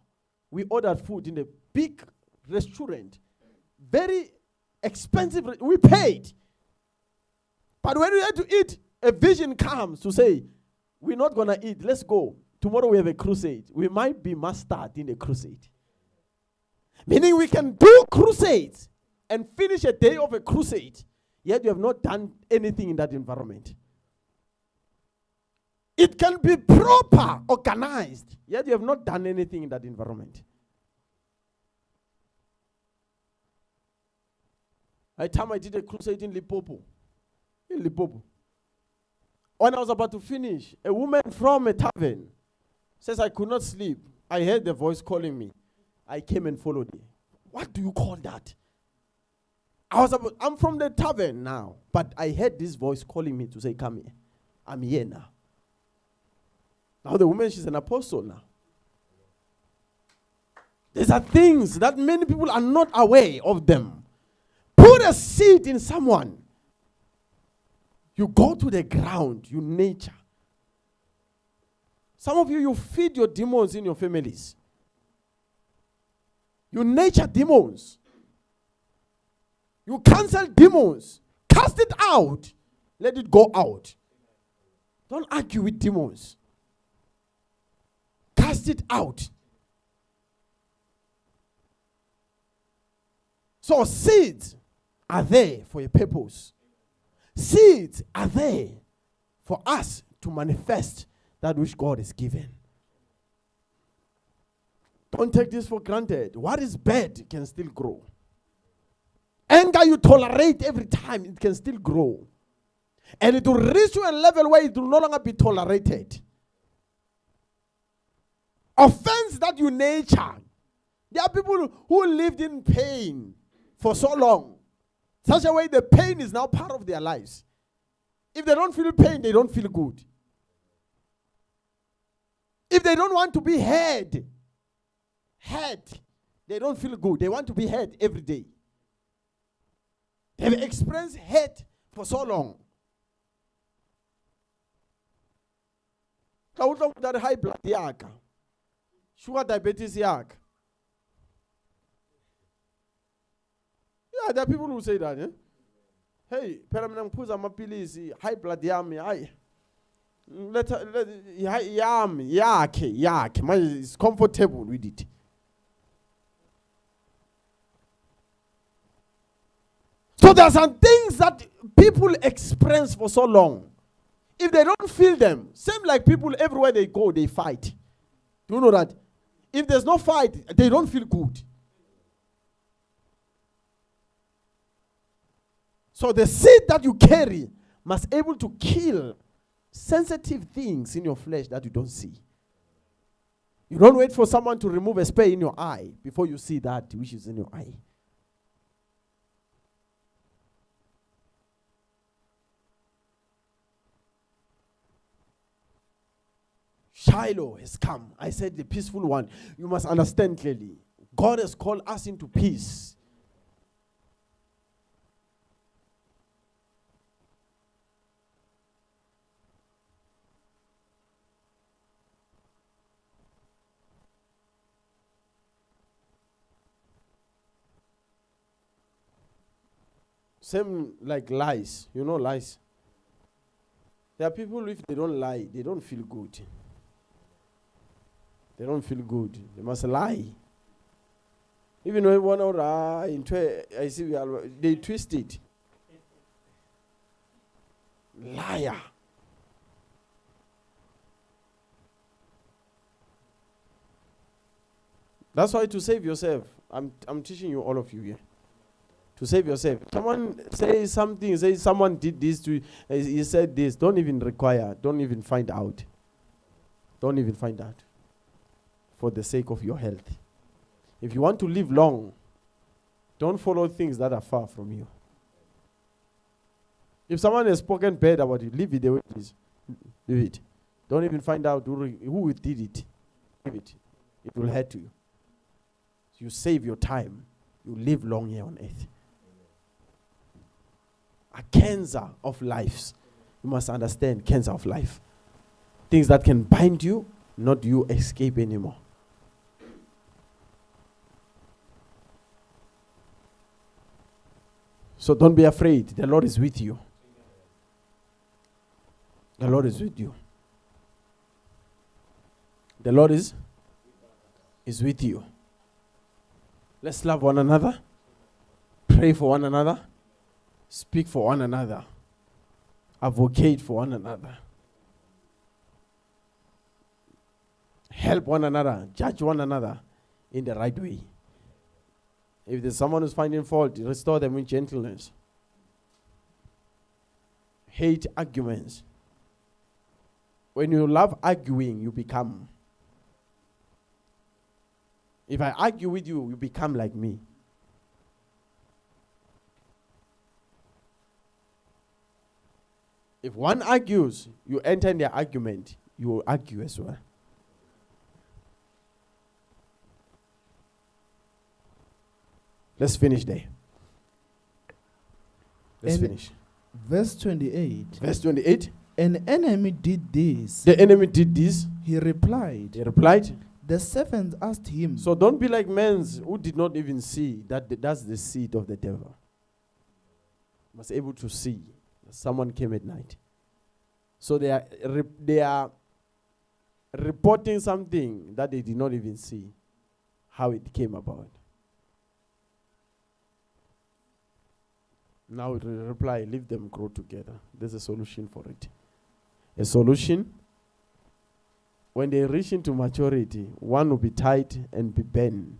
We ordered food in a big restaurant. Very expensive. We paid. But when we had to eat, a vision comes to say, we're not going to eat. Let's go. Tomorrow we have a crusade. We might be mastered in a crusade. Meaning we can do crusades and finish a day of a crusade, yet you have not done anything in that environment. It can be proper, organized, yet you have not done anything in that environment. At the time I did a crusade in Limpopo. When I was about to finish, a woman from a tavern says I could not sleep. I heard the voice calling me. I came and followed her. What do you call that? I'm from the tavern now, but I heard this voice calling me to say, come here. I'm here now. Now the woman, she's an apostle now. These are things that many people are not aware of them. Put a seed in someone. You go to the ground, you nature. Some of you feed your demons in your families. You nature demons. You cancel demons. Cast it out. Let it go out. Don't argue with demons. Cast it out. So seeds are there for a purpose. Seeds are there for us to manifest that which God has given. Don't take this for granted. What is bad can still grow. Anger you tolerate every time, it can still grow. And it will reach to a level where it will no longer be tolerated. Offense that you nature. There are people who lived in pain for so long. Such a way the pain is now part of their lives. If they don't feel pain, they don't feel good. If they don't want to be heard, they don't feel good. They want to be heard every day. They've experienced hate for so long. That high blood yak, sugar diabetes yak. Yeah, there are people who say that. Hey, permanent puza mapilisi, high blood yami, aye. Yak. It's comfortable with it. So there are some things that people experience for so long. If they don't feel them, same like people everywhere they go, they fight. Do you know that? If there's no fight, they don't feel good. So the seed that you carry must be able to kill sensitive things in your flesh that you don't see. You don't wait for someone to remove a speck in your eye before you see that which is in your eye. Shiloh has come. I said the peaceful one. You must understand clearly. God has called us into peace. Same like lies. You know lies. There are people, if they don't lie, they don't feel good. They don't feel good. They must lie. Even when one or I see they twist it. Liar. That's why to save yourself, I'm teaching you, all of you here. To save yourself. Someone says something, says someone did this to you, he said this. Don't even find out. Don't even find out. For the sake of your health. If you want to live long, don't follow things that are far from you. If someone has spoken bad about you, leave it the way it is. Leave it. Don't even find out who did it. Leave it. It will hurt you. You save your time. You live long here on earth. A cancer of lives. You must understand cancer of life. Things that can bind you, not you escape anymore. So don't be afraid. The Lord is with you. The Lord is with you. The Lord is with you. Let's love one another. Pray for one another. Speak for one another. Advocate for one another. Help one another. Judge one another in the right way. If there's someone who's finding fault, restore them with gentleness. Hate arguments. When you love arguing, you become. If I argue with you, you become like me. If one argues, you enter in their argument, you will argue as well. Let's finish there. Let's finish. Verse 28. Verse 28. An enemy did this. The enemy did this. He replied. He replied. The servants asked him. So don't be like men who did not even see that that's the seed of the devil. You must be able to see that someone came at night. So they are reporting something that they did not even see how it came about. Now reply, leave them grow together. There's a solution for it. A solution, when they reach into maturity, one will be tied and be bent.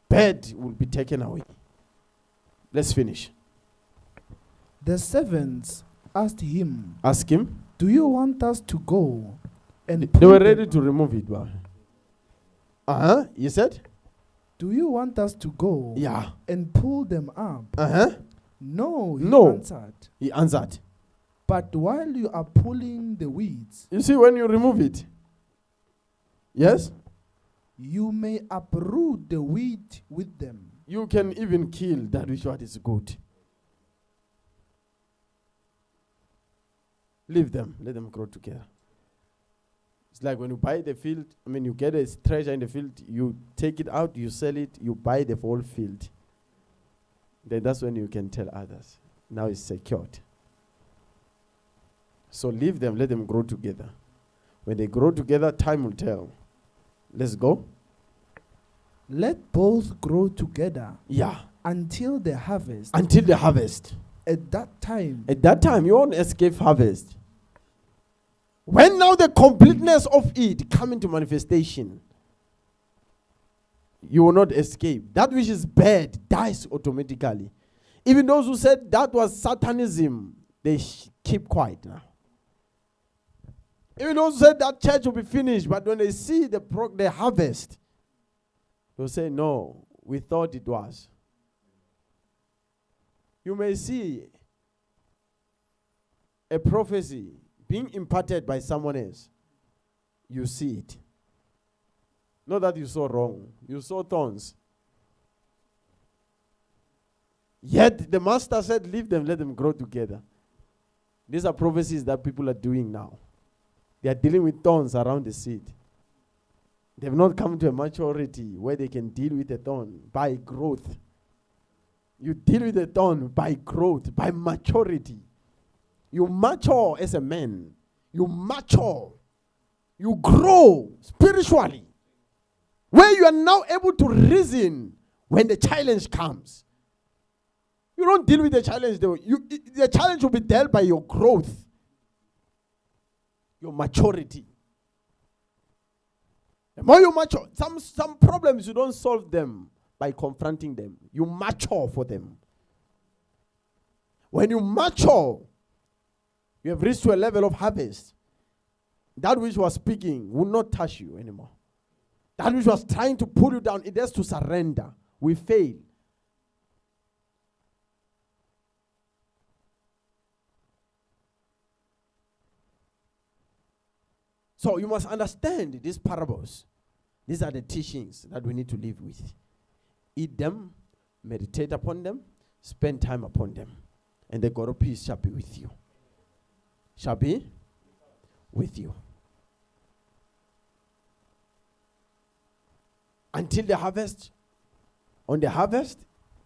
Bed will be taken away. Let's finish. The servants asked him. Ask him. Do you want us to go? And they were ready to remove it. You said? Do you want us to go? Yeah. And pull them up? No, he answered. He answered. But while you are pulling the weeds. You see, when you remove it. Yes? You may uproot the wheat with them. You can even kill that which what is good. Leave them. Let them grow together. It's like when you buy the field, you get a treasure in the field, you take it out, you sell it, you buy the whole field. Then that's when you can tell others. Now it's secured. So leave them, let them grow together. When they grow together, time will tell. Let's go. Let both grow together. Yeah. Until the harvest. Until the harvest. At that time. At that time, you won't escape harvest. When now the completeness of it come into manifestation, you will not escape. That which is bad dies automatically. Even those who said that was Satanism, they keep quiet now. Even those who said that church will be finished, but when they see the harvest, they'll say, no, we thought it was. You may see a prophecy being imparted by someone else. You see it. Not that you saw wrong. You saw thorns. Yet the master said, leave them, let them grow together. These are prophecies that people are doing now. They are dealing with thorns around the seed. They have not come to a maturity where they can deal with a thorn by growth. You deal with a thorn by growth, by maturity. You mature as a man. You mature. You grow spiritually. Where you are now able to reason when the challenge comes. You don't deal with the challenge. The challenge will be dealt by your growth. Your maturity. The more you mature, some problems you don't solve them by confronting them. You mature for them. When you mature, you have reached to a level of harvest. That which was speaking will not touch you anymore. That which was trying to pull you down, it has to surrender. We fail. So you must understand these parables. These are the teachings that we need to live with. Eat them, meditate upon them, spend time upon them. And the God of peace shall be with you. Shall be with you. Until the harvest. On the harvest,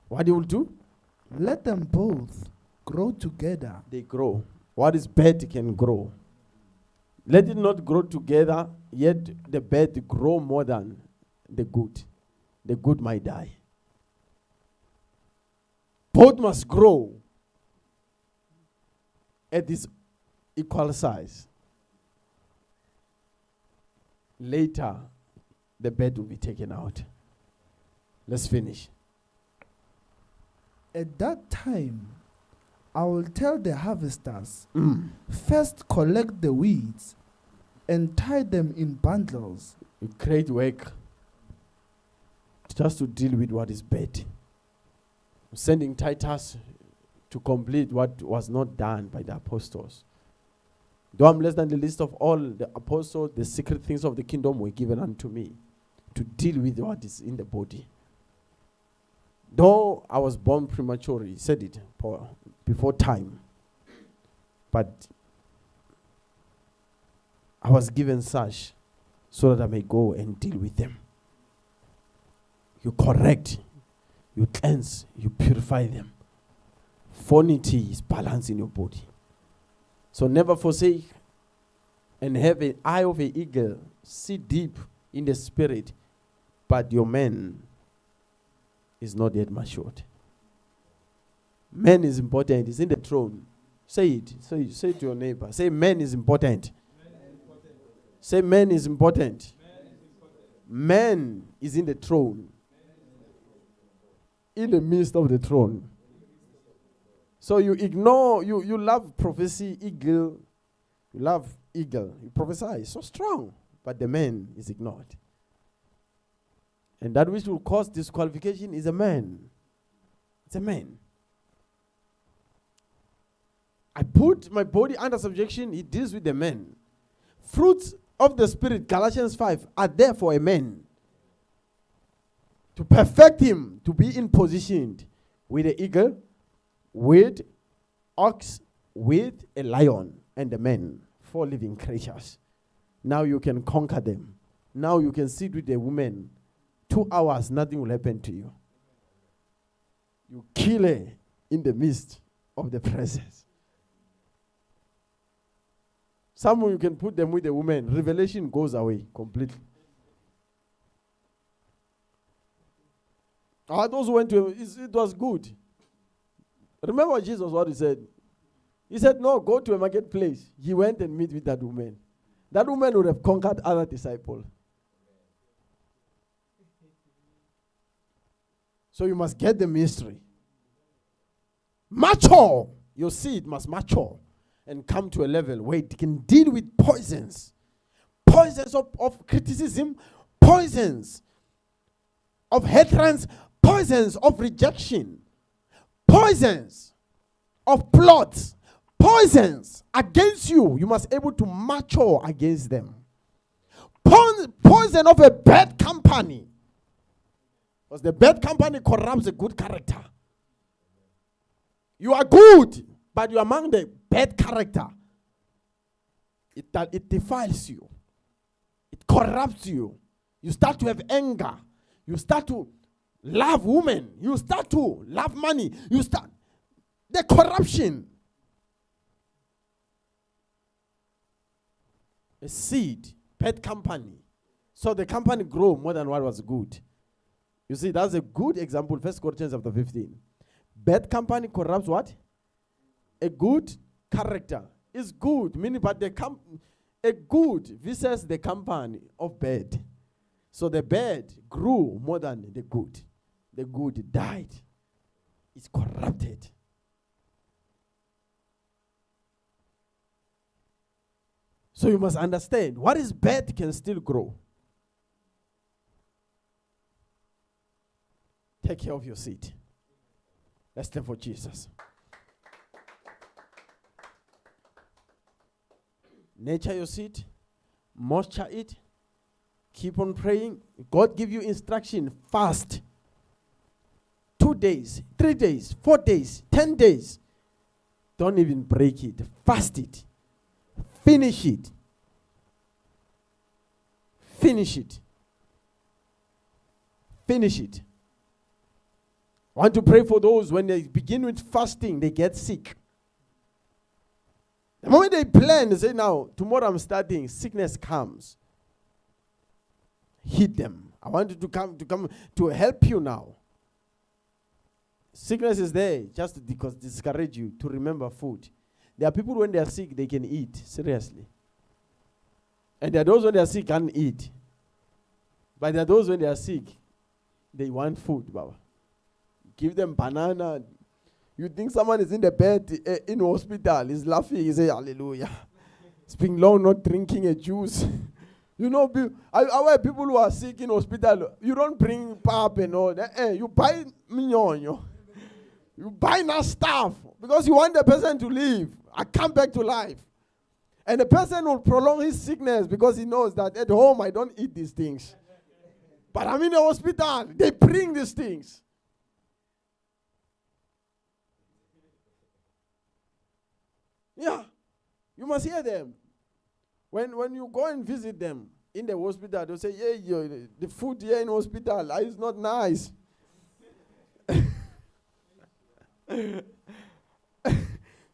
what you will do? Let them both grow together. They grow. What is bad can grow. Let it not grow together, yet the bad grow more than the good. The good might die. Both must grow at this equal size. Later, the bed will be taken out. Let's finish. At that time, I will tell the harvesters, first collect the weeds and tie them in bundles. Great work just to deal with what is bad. I'm sending Titus to complete what was not done by the apostles. Though I'm less than the least of all the apostles, the secret things of the kingdom were given unto me to deal with what is in the body. Though I was born prematurely, he said it before time, but I was given such so that I may go and deal with them. You correct, you cleanse, you purify them. Fornity is balance in your body. So never forsake and have an eye of an eagle. See deep in the spirit, but your man is not yet matured. Man is important. It's in the throne. Say it. Say it to your neighbor. Say man is important. Say man is important. Man is in the throne. In the midst of the throne. So you ignore, you love prophecy, eagle. You love eagle. You prophesy, so strong. But the man is ignored. And that which will cause disqualification is a man. It's a man. I put my body under subjection. It deals with the man. Fruits of the Spirit, Galatians 5, are there for a man. To perfect him, to be in position with the eagle, with ox, with a lion, and the man. 4 living creatures. Now you can conquer them. Now you can sit with the woman. 2 hours, nothing will happen to you. You kill her in the midst of the presence. Someone you can put them with a woman. Revelation goes away completely. Those who went to him, it was good. Remember Jesus, what he said? He said, no, go to a marketplace. He went and meet with that woman. That woman would have conquered other disciples. So you must get the mystery. Mature. Your seed must mature and come to a level where it can deal with poisons. Poisons of criticism, poisons of hatred, poisons of rejection, poisons of plots, poisons against you. You must be able to mature against them. Poison of a bad company. Because the bad company corrupts a good character. You are good, but you are among the bad character. It defiles you. It corrupts you. You start to have anger. You start to love women. You start to love money. You start the corruption. A seed, bad company. So the company grew more than what was good. You see, that's a good example. 1 Corinthians chapter 15. Bad company corrupts what? A good character is good, meaning but a good versus the company of bad. So the bad grew more than the good. The good died. It's corrupted. So you must understand, what is bad can still grow. Take care of your seed. Let's stand for Jesus. Nurture your seed. Moisture it. Keep on praying. God give you instruction. Fast. 2 days, 3 days, 4 days, 10 days. Don't even break it. Fast it. Finish it. Finish it. Finish it. I want to pray for those when they begin with fasting, they get sick. The moment they plan, they say, now, tomorrow I'm starting, sickness comes. Hit them. I want you to come to help you now. Sickness is there just because discourage you to remember food. There are people when they are sick, they can eat, seriously. And there are those when they are sick, can't eat. But there are those when they are sick, they want food, Baba. Give them banana. You think someone is in the bed in hospital, is laughing, he say hallelujah. It's been long not drinking a juice. You know, our people who are sick in hospital, you don't bring pap and all that. You buy mignon. You buy nice stuff. Because you want the person to live. I come back to life. And the person will prolong his sickness because he knows that at home I don't eat these things. But I'm in the hospital. They bring these things. Yeah. You must hear them. When you go and visit them in the hospital, they'll say, yeah, the food here in hospital is not nice.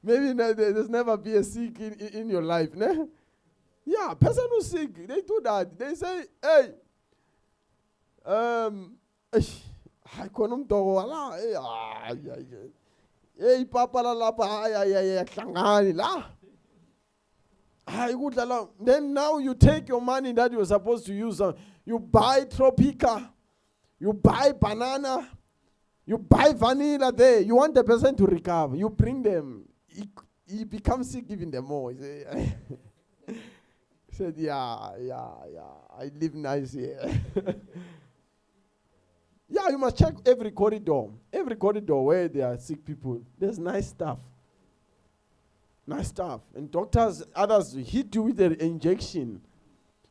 Maybe there's never be a sick in your life. Ne? Yeah, person who's sick, they do that. They say, hey, hey, papa la then now you take your money that you're supposed to use. You buy Tropica, you buy banana, you buy vanilla there. You want the person to recover. You bring them. He becomes sick giving them more. He said, yeah, I live nice here. Yeah, you must check every corridor. Every corridor where there are sick people, there's nice stuff. Nice stuff. And doctors, others hit you with an injection.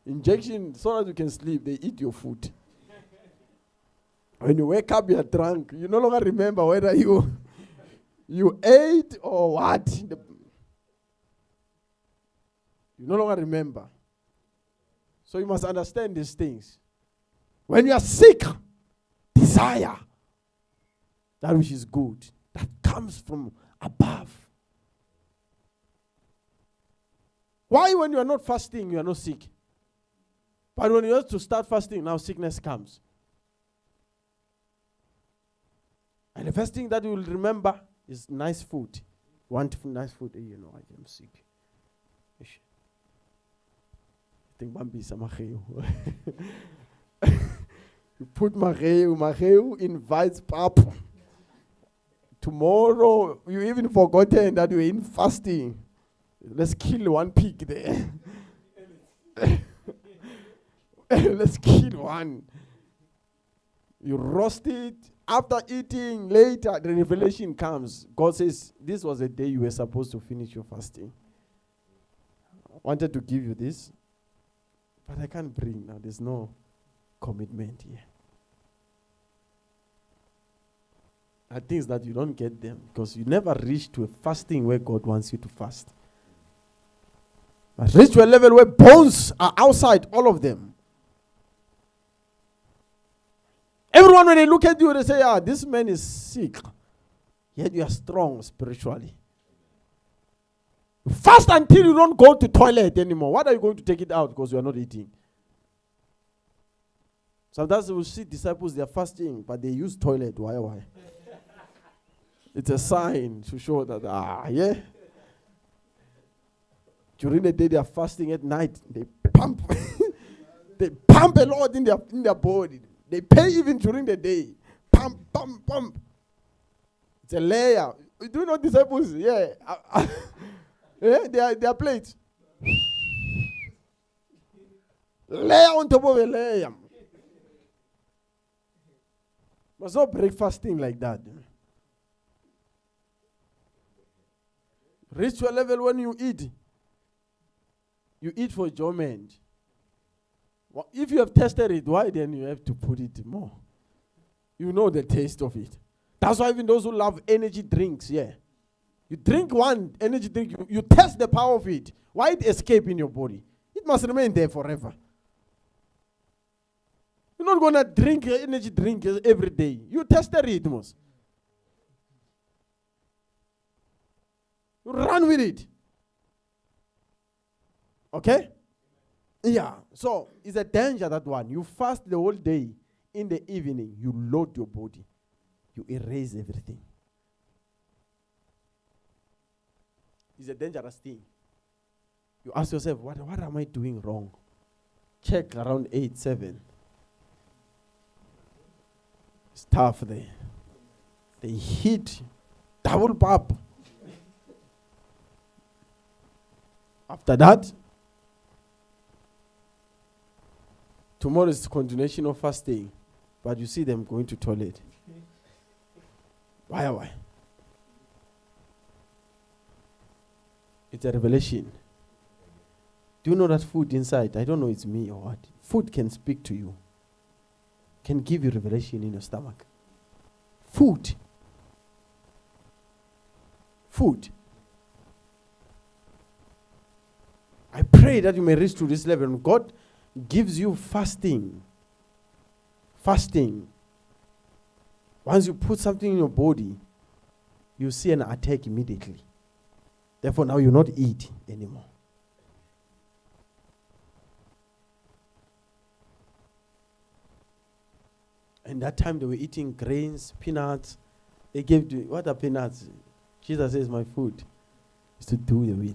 Injection so that you can sleep. They eat your food. When you wake up, you're drunk. You no longer remember whether you ate or what. You no longer remember. So you must understand these things. When you are sick, desire that which is good, that comes from above. Why when you are not fasting, you are not sick? But when you have to start fasting, now sickness comes. And the first thing that you will remember is nice food. Want nice food? You know, I am sick. I think Bambi Samacheu. You put Macheu invites pap. Tomorrow, you even forgotten that you're in fasting. Let's kill one pig there. Let's kill one. You roast it. After eating, later, the revelation comes. God says, this was the day you were supposed to finish your fasting. I wanted to give you this, but I can't bring now. There's no commitment here. Are things that you don't get them because you never reach to a fasting where God wants you to fast. But reach to a level where bones are outside, all of them. Everyone, when they look at you, they say, this man is sick. Yet you are strong spiritually. Fast until you don't go to toilet anymore. What are you going to take it out because you are not eating? Sometimes we will see disciples, they are fasting, but they use toilet. Why? It's a sign to show that, during the day they are fasting, at night they pump. They pump a lot in their body. They pay even during the day. Pump. It's a layer. Do you know disciples? Yeah. They are plates. Layer on top of a layer. Must not break fasting like that. Reach to a level when you eat for enjoyment. Well, if you have tested it, why then you have to put it more? You know the taste of it. That's why even those who love energy drinks, you drink one energy drink, you test the power of it. Why it escape in your body? It must remain there forever. You're not going to drink energy drink every day. You tested it most. You run with it. Okay? Yeah, so it's a danger, that one. You fast the whole day. In the evening, you load your body. You erase everything. It's a dangerous thing. You ask yourself, what am I doing wrong? Check around 8, 7. It's tough there. They hit double pop. After that, tomorrow is continuation of fasting, but you see them going to toilet. Why? It's a revelation. Do you know that food inside? I don't know it's me or what. Food can speak to you. Can give you revelation in your stomach. Food. Food. I pray that you may reach to this level. God gives you fasting. Fasting. Once you put something in your body, you see an attack immediately. Therefore, now you not eat anymore. And that time they were eating grains, peanuts. They gave what are peanuts? Jesus says, my food is to do the will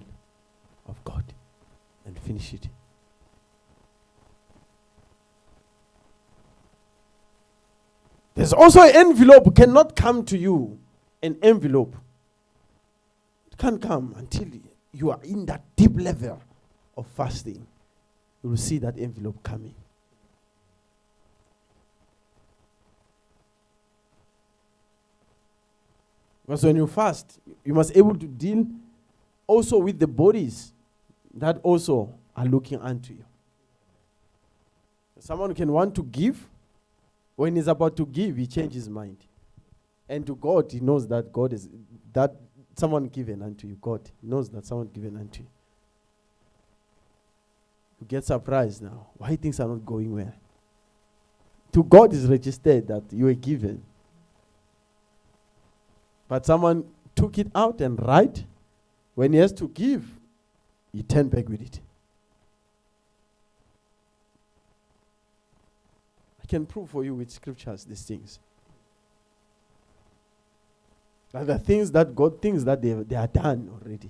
of God and finish it. There's also an envelope cannot come to you. An envelope. It can't come until you are in that deep level of fasting. You will see that envelope coming. Because when you fast, you must able to deal also with the bodies that also are looking unto you. Someone can want to give. When he's about to give, he changes his mind. And to God, he knows that God is that someone given unto you. God knows that someone given unto you. You get surprised now. Why things are not going well? To God is registered that you were given. But someone took it out and right. When he has to give, he turned back with it. I can prove for you with scriptures these things. Like the things that God thinks that they are done already,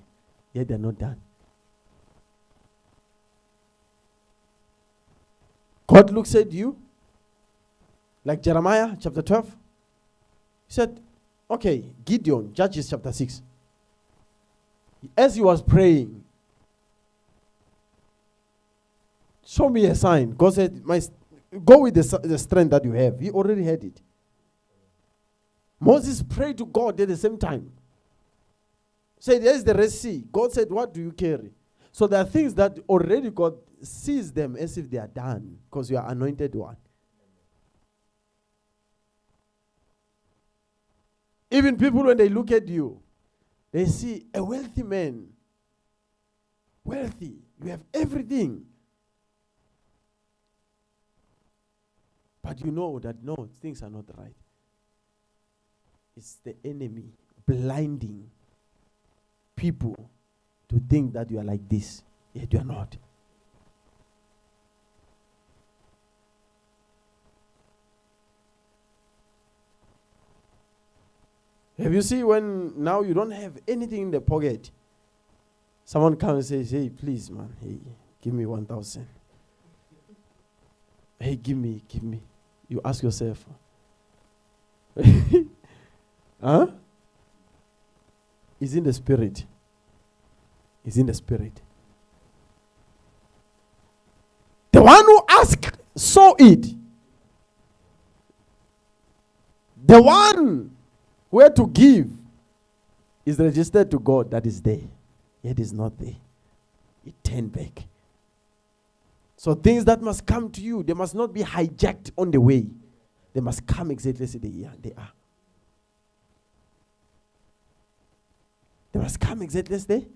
yet they're not done. God looks at you, like Jeremiah chapter 12. He said, okay, Gideon, Judges chapter 6. As he was praying, show me a sign. God said, go with the strength that you have. He already had it. Moses prayed to God at the same time. Said, there's the Red Sea. God said, what do you carry? So there are things that already God sees them as if they are done because you are anointed one. Even people, when they look at you, they see a wealthy man. Wealthy. You have everything. But you know that no, things are not right. It's the enemy blinding people to think that you are like this, yet you are not. Have you seen when now you don't have anything in the pocket? Someone comes and says, hey, please, man, hey, give me 1,000. Hey, give me. You ask yourself, huh? It's in the spirit. It's in the spirit. The one who asked saw it. The one who had to give is registered to God that is there. Yet is not there. It turned back. So things that must come to you, they must not be hijacked on the way. They must come exactly as they are. They must come exactly as they.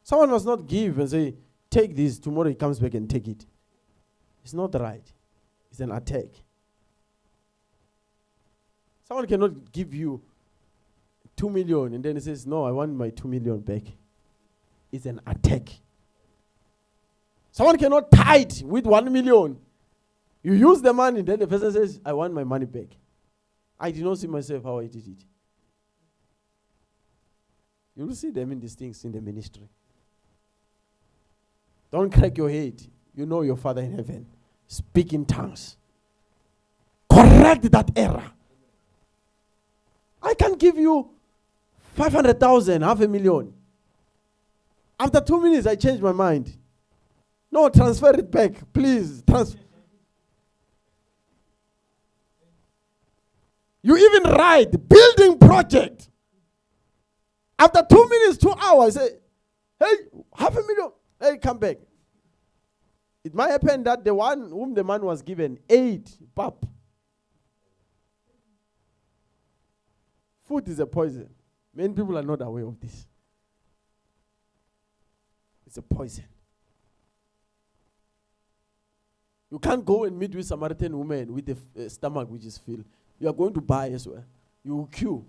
Someone must not give and say, take this, tomorrow he comes back and take it. It's not right. It's an attack. Someone cannot give you 2 million and then he says, no, I want my 2 million back. It's an attack. Someone cannot tithe with 1 million. You use the money, then the person says, I want my money back. I did not see myself how I did it. You will see them in these things in the ministry. Don't crack your head. You know your Father in heaven. Speak in tongues. Correct that error. I can give you 500,000, 500,000. After 2 minutes, I changed my mind. No, transfer it back, please. You even write building project. After 2 minutes, 2 hours, say, hey, $500,000. Hey, come back. It might happen that the one whom the man was given ate pap. Food is a poison. Many people are not aware of this. It's a poison. You can't go and meet with Samaritan woman with a stomach which is filled. You are going to buy as well. You will queue.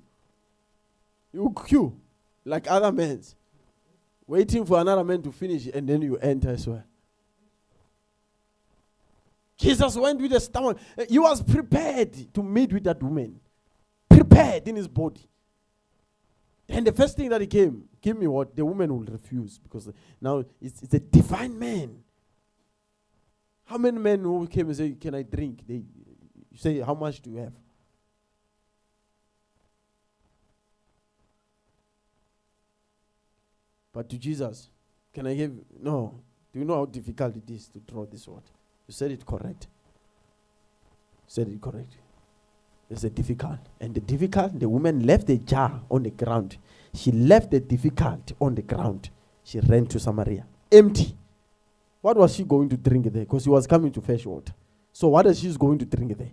You will queue like other men, waiting for another man to finish, and then you enter as well. Jesus went with a stomach. He was prepared to meet with that woman. Prepared in his body. And the first thing that he came, give me what? The woman will refuse, because now it's a divine man. How many men who came and say, can I drink? They say, how much do you have? But to Jesus, can I give? No. Do you know how difficult it is to draw this word? You said it correct. You said it correct. It's a difficult. And the woman left the jar on the ground. She left the difficult on the ground. She ran to Samaria. Empty. What was she going to drink there? Because she was coming to fetch water. So what is she going to drink there?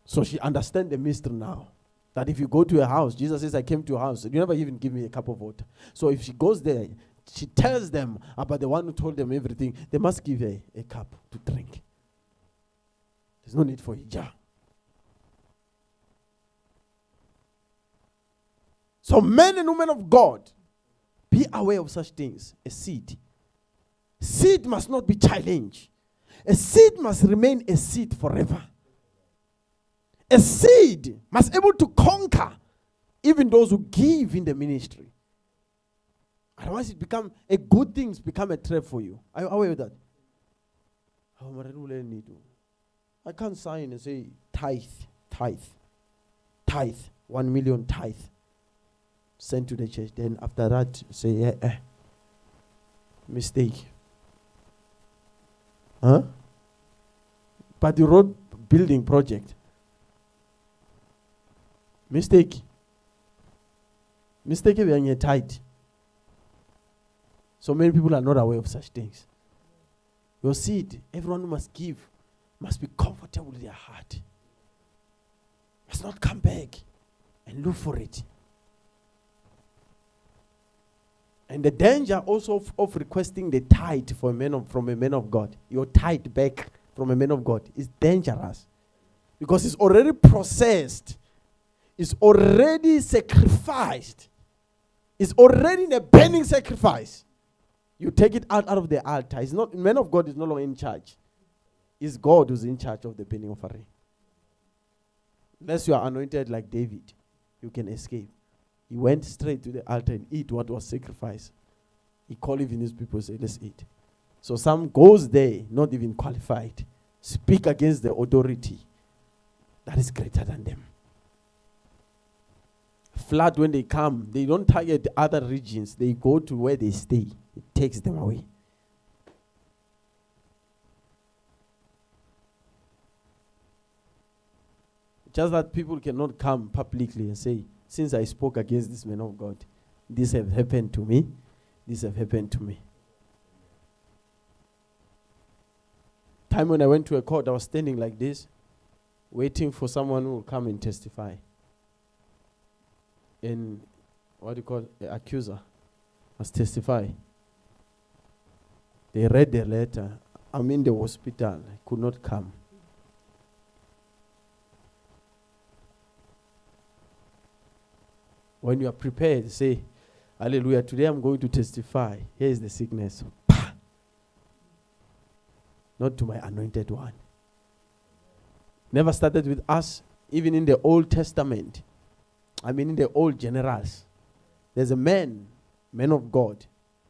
So she understands the mystery now. That if you go to a house, Jesus says, I came to a house. You never even give me a cup of water. So if she goes there, she tells them about the one who told them everything. They must give her a cup to drink. There's no need for a jar. So men and women of God, be aware of such things. A seed. Seed must not be challenged. A seed must remain a seed forever. A seed must be able to conquer even those who give in the ministry. Otherwise it become a good thing, become a trap for you. Are you aware of that? I can't sign and say tithe, 1 million tithe. Send to the church. Then after that, say, mistake. Huh? But the road building project. Mistake. Mistake when you're tight. So many people are not aware of such things. Your seed, everyone must give, must be comfortable with their heart. Must not come back and look for it. And the danger also of requesting the tithe from a man of God, your tithe back from a man of God, is dangerous. Because it's already processed. It's already sacrificed. It's already in a burning sacrifice. You take it out of the altar. It's not, man of God is no longer in charge. It's God who's in charge of the burning offering. Unless you are anointed like David, you can escape. He went straight to the altar and eat what was sacrificed. He called even his people and said, let's eat. So some goes there, not even qualified. Speak against the authority that is greater than them. Flood, when they come, they don't target other regions. They go to where they stay. It takes them away. Just that people cannot come publicly and say, since I spoke against this man of God, this have happened to me, this have happened to me. Time when I went to a court, I was standing like this, waiting for someone who will come and testify. And what do you call the accuser must testify. They read the letter. I'm in the hospital. I could not come. When you are prepared, say, hallelujah, today I'm going to testify. Here is the sickness. Bah! Not to my anointed one. Never started with us, even in the Old Testament. In the old generals. There's a man of God,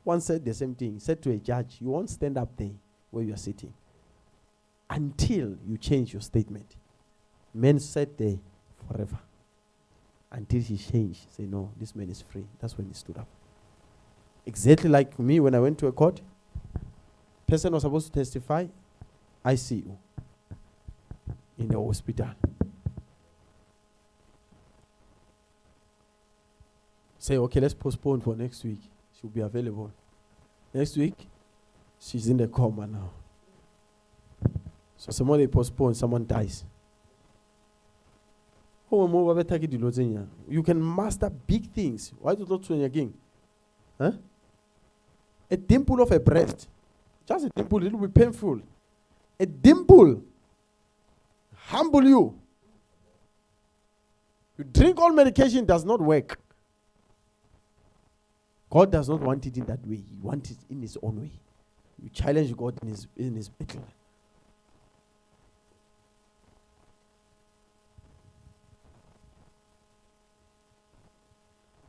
once said the same thing. He said to a judge, you won't stand up there where you are sitting until you change your statement. Men sat there forever. Until he changed. Say, no, this man is free. That's when he stood up. Exactly like me when I went to a court. Person was supposed to testify. ICU. In the hospital. Say, okay, let's postpone for next week. She'll be available. Next week, she's in the coma now. So somebody postpone, someone dies. You can master big things. Why do you not train again? Huh? A dimple of a breast. Just a dimple, it will be painful. A dimple humble you. You drink all medication, does not work. God does not want it in that way. He wants it in his own way. You challenge God in his battle.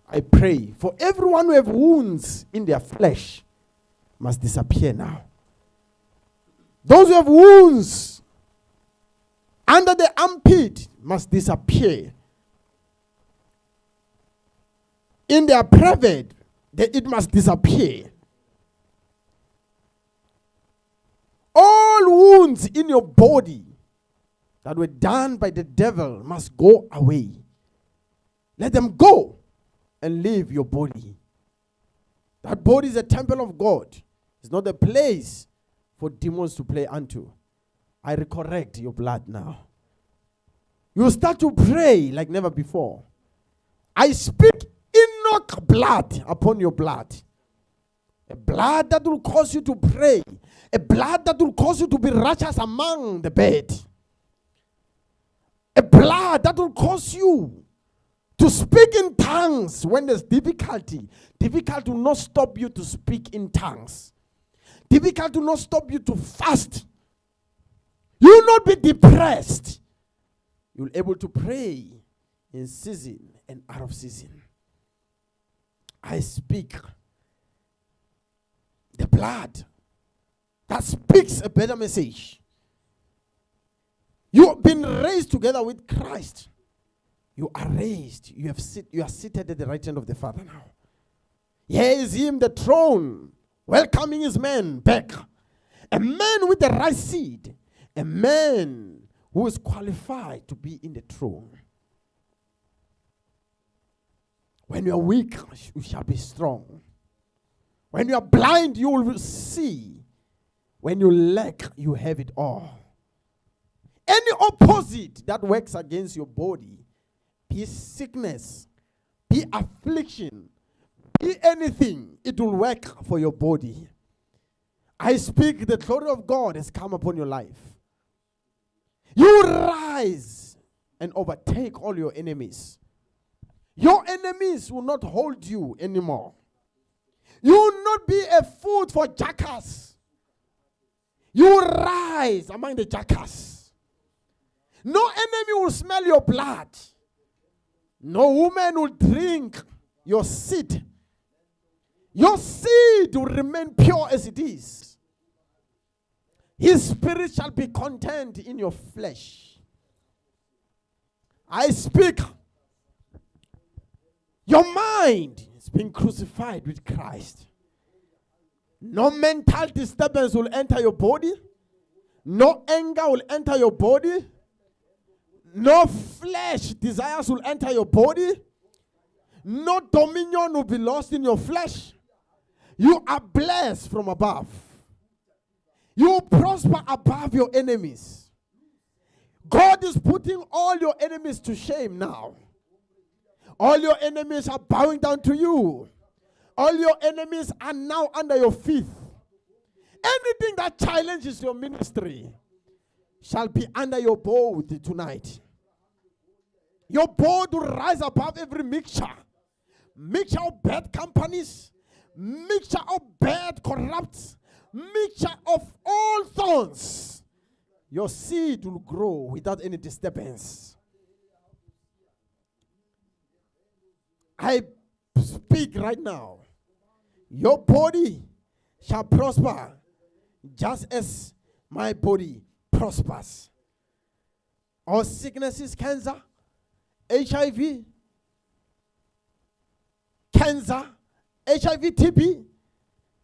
I pray for everyone who have wounds in their flesh must disappear now. Those who have wounds under the armpit must disappear. In their private, it must disappear. All wounds in your body that were done by the devil must go away. Let them go and leave your body. That body is a temple of God. It's not a place for demons to play unto. I recorrect your blood now. You start to pray like never before. I speak Enoch blood upon your blood. A blood that will cause you to pray. A blood that will cause you to be righteous among the bed. A blood that will cause you to speak in tongues when there's difficulty. Difficult will not stop you to speak in tongues. Difficult will not stop you to fast. You will not be depressed. You'll be able to pray in season and out of season. I speak the blood that speaks a better message. You have been raised together with Christ. You are raised. You are seated at the right hand of the Father now. Here is him, the throne, welcoming his men back. A man with the right seed. A man who is qualified to be in the throne. When you are weak, you shall be strong. When you are blind, you will see. When you lack, you have it all. Any opposite that works against your body, be sickness, be affliction, be anything, it will work for your body. I speak, the glory of God has come upon your life. You rise and overtake all your enemies. Your enemies will not hold you anymore. You will not be a food for jackals. You will rise among the jackals. No enemy will smell your blood. No woman will drink your seed. Your seed will remain pure as it is. His spirit shall be content in your flesh. I speak. Your mind is being crucified with Christ. No mental disturbance will enter your body. No anger will enter your body. No flesh desires will enter your body. No dominion will be lost in your flesh. You are blessed from above. You will prosper above your enemies. God is putting all your enemies to shame now. All your enemies are bowing down to you. All your enemies are now under your feet. Anything that challenges your ministry shall be under your board tonight. Your board will rise above every mixture. Mixture of bad companies. Mixture of bad corrupts. Mixture of all thorns. Your seed will grow without any disturbance. I speak right now. Your body shall prosper just as my body prospers. All sicknesses, cancer, HIV, cancer, HIV, TB,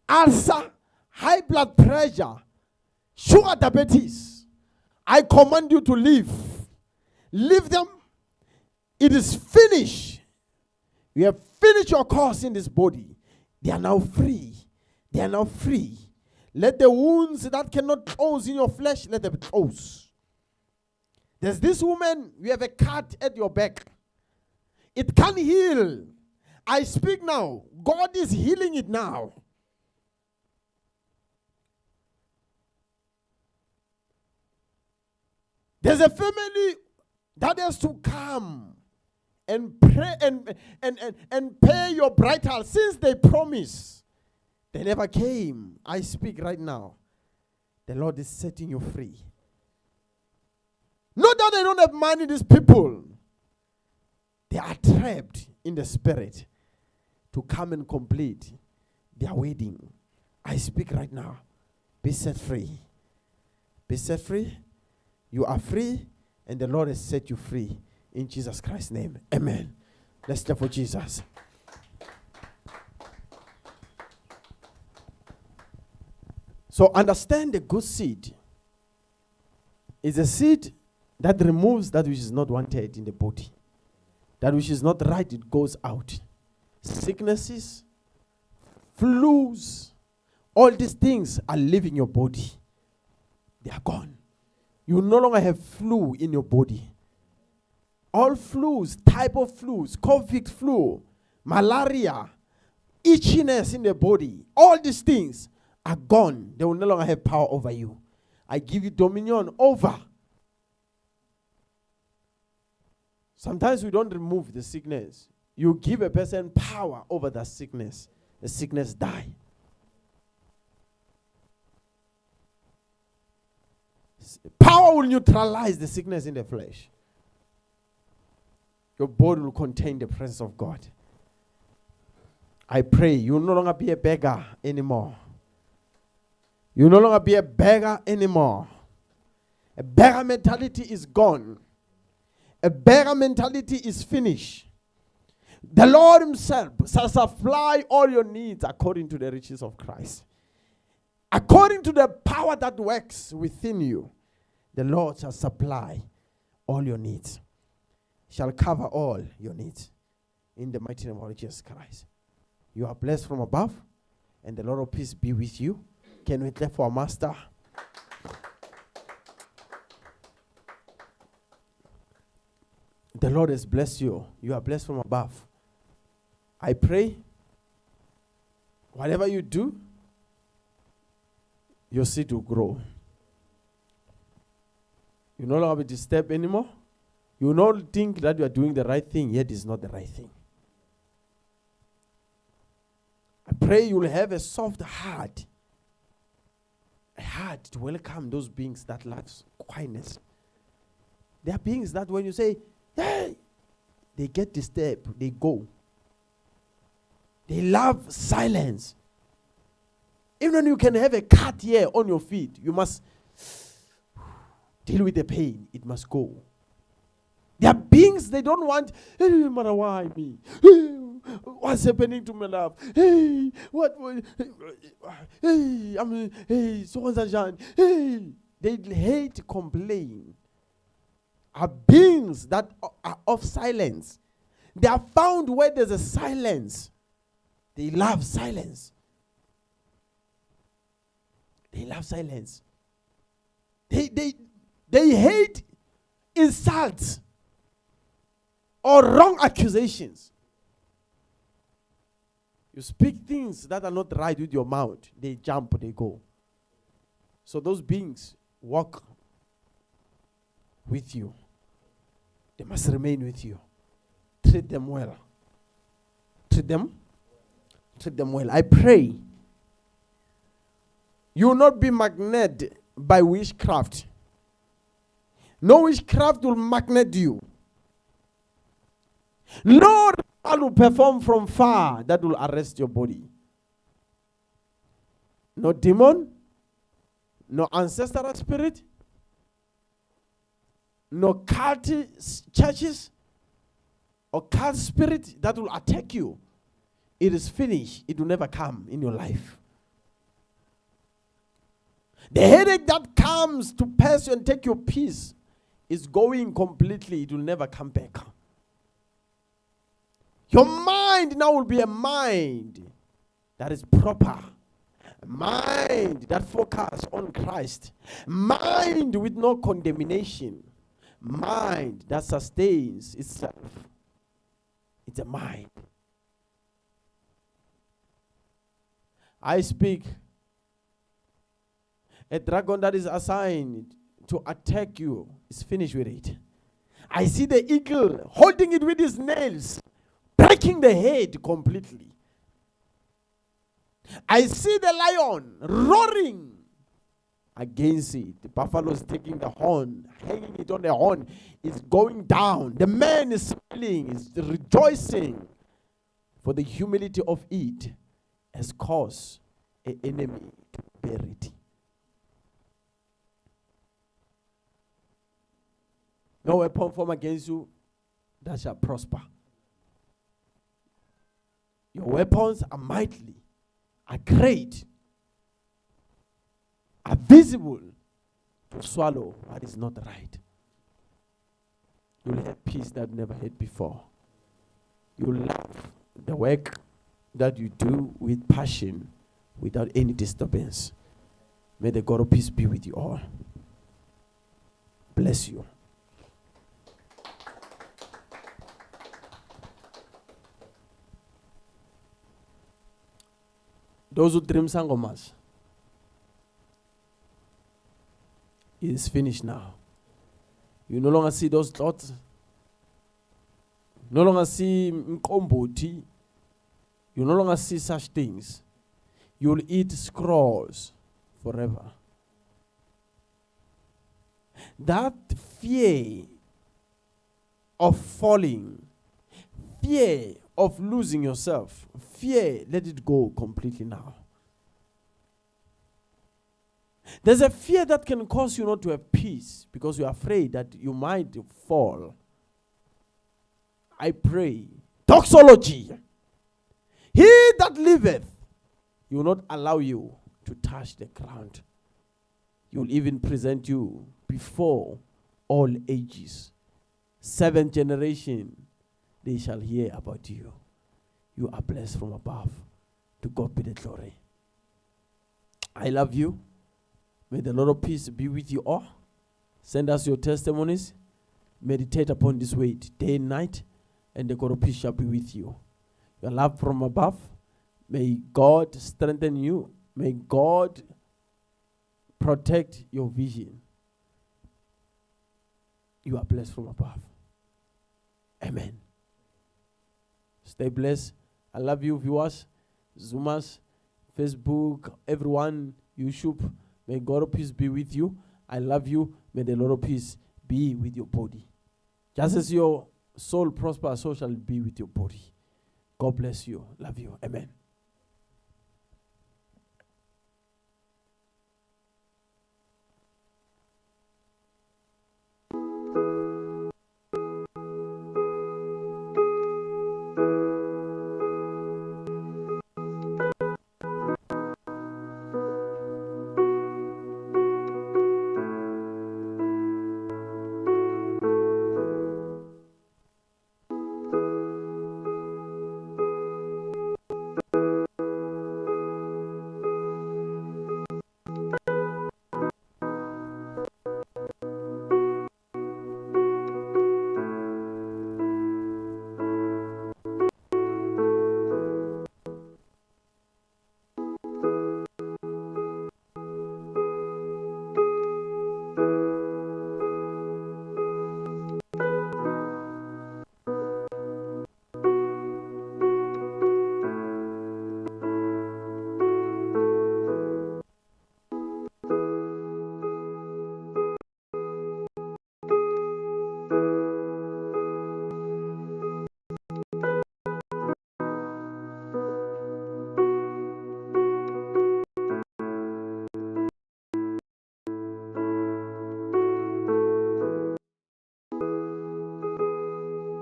ulcer, high blood pressure, sugar diabetes. I command you to leave. Leave them. It is finished. You have finished your course in this body. They are now free. They are now free. Let the wounds that cannot close in your flesh, let them close. There's this woman, you have a cut at your back. It can heal. I speak now. God is healing it now. There's a family that has to come and pray and pay your bridal since they promised. They never came. I speak right now. The Lord is setting you free. Not that they don't have money, these people. They are trapped in the spirit to come and complete their wedding. I speak right now. Be set free. Be set free. You are free, and the Lord has set you free. In Jesus Christ's name. Amen. Let's clap for Jesus. So understand the good seed is a seed that removes that which is not wanted in the body. That which is not right, it goes out. Sicknesses, flus, all these things are leaving your body. They are gone. You no longer have flu in your body. All flus, type of flus, COVID flu, malaria, itchiness in the body, all these things are gone. They will no longer have power over you. I give you dominion over. Sometimes we don't remove the sickness. You give a person power over that sickness. The sickness die. Power will neutralize the sickness in the flesh. Your body will contain the presence of God. I pray you will no longer be a beggar anymore. You will no longer be a beggar anymore. A beggar mentality is gone. A beggar mentality is finished. The Lord himself shall supply all your needs according to the riches of Christ. According to the power that works within you, the Lord shall supply all your needs. Shall cover all your needs. In the mighty name of Jesus Christ. You are blessed from above, and the Lord of peace be with you. Can we clap for our master? The Lord has blessed you. You are blessed from above. I pray, whatever you do, your seed will grow. You no longer be disturbed anymore. You will not think that you are doing the right thing, yet it's not the right thing. I pray you will have a soft heart. A heart to welcome those beings that love quietness. There are beings that when you say, hey, they get disturbed, they go. They love silence. Even when you can have a cut here on your feet, you must deal with the pain. It must go. There are beings they don't want, hey, matter why me? Hey, what's happening to my love? Hey, what? Hey, hey, so hey. They hate complain. Are beings that are of silence. They are found where there's a silence. They love silence. They love silence. They hate insults or wrong accusations. You speak things that are not right with your mouth. They jump, they go. So those beings walk with you. They must remain with you. Treat them well. Treat them well. I pray you will not be magneted by witchcraft. No witchcraft will magnet you. No ritual will perform from far that will arrest your body. No demon, no ancestral spirit, no cult churches or cult spirit that will attack you. It is finished. It will never come in your life. The headache that comes to pass you and take your peace is going completely. It will never come back. Your mind mind now will be a mind that is proper. Mind that focuses on Christ. Mind with no condemnation. Mind that sustains itself. It's a mind. I speak. A dragon that is assigned to attack you is finished with it. I see the eagle holding it with his nails, breaking the head completely. I see the lion roaring against it. The buffalo is taking the horn, hanging it on the horn. It's going down. The man is smiling, is rejoicing. For the humility of it has caused an enemy to bury it. No weapon formed against you that shall prosper. Your weapons are mighty, are great, are visible to swallow what is not right. You'll have peace that you never had before. You'll love the work that you do with passion, without any disturbance. May the God of peace be with you all. Bless you. Those who dream sangomas, it is finished now. You no longer see those thoughts. No longer see mkomboti. You no longer see such things. You will eat scrolls forever. That fear of falling, fear of losing yourself, fear, let it go completely now. There's a fear that can cause you not to have peace because you're afraid that you might fall. I pray, doxology, he that liveth, he will not allow you to touch the ground. He will even present you before all ages. 7th generation, they shall hear about you. You are blessed from above. To God be the glory. I love you. May the Lord of peace be with you all. Send us your testimonies. Meditate upon this word day and night, and the God of peace shall be with you. Your love from above. May God strengthen you. May God protect your vision. You are blessed from above. Amen. Stay blessed. I love you, viewers, Zoomers, Facebook, everyone, YouTube. May God of peace be with you. I love you. May the Lord of peace be with your body. Just as your soul prospers, so shall it be with your body. God bless you. Love you. Amen.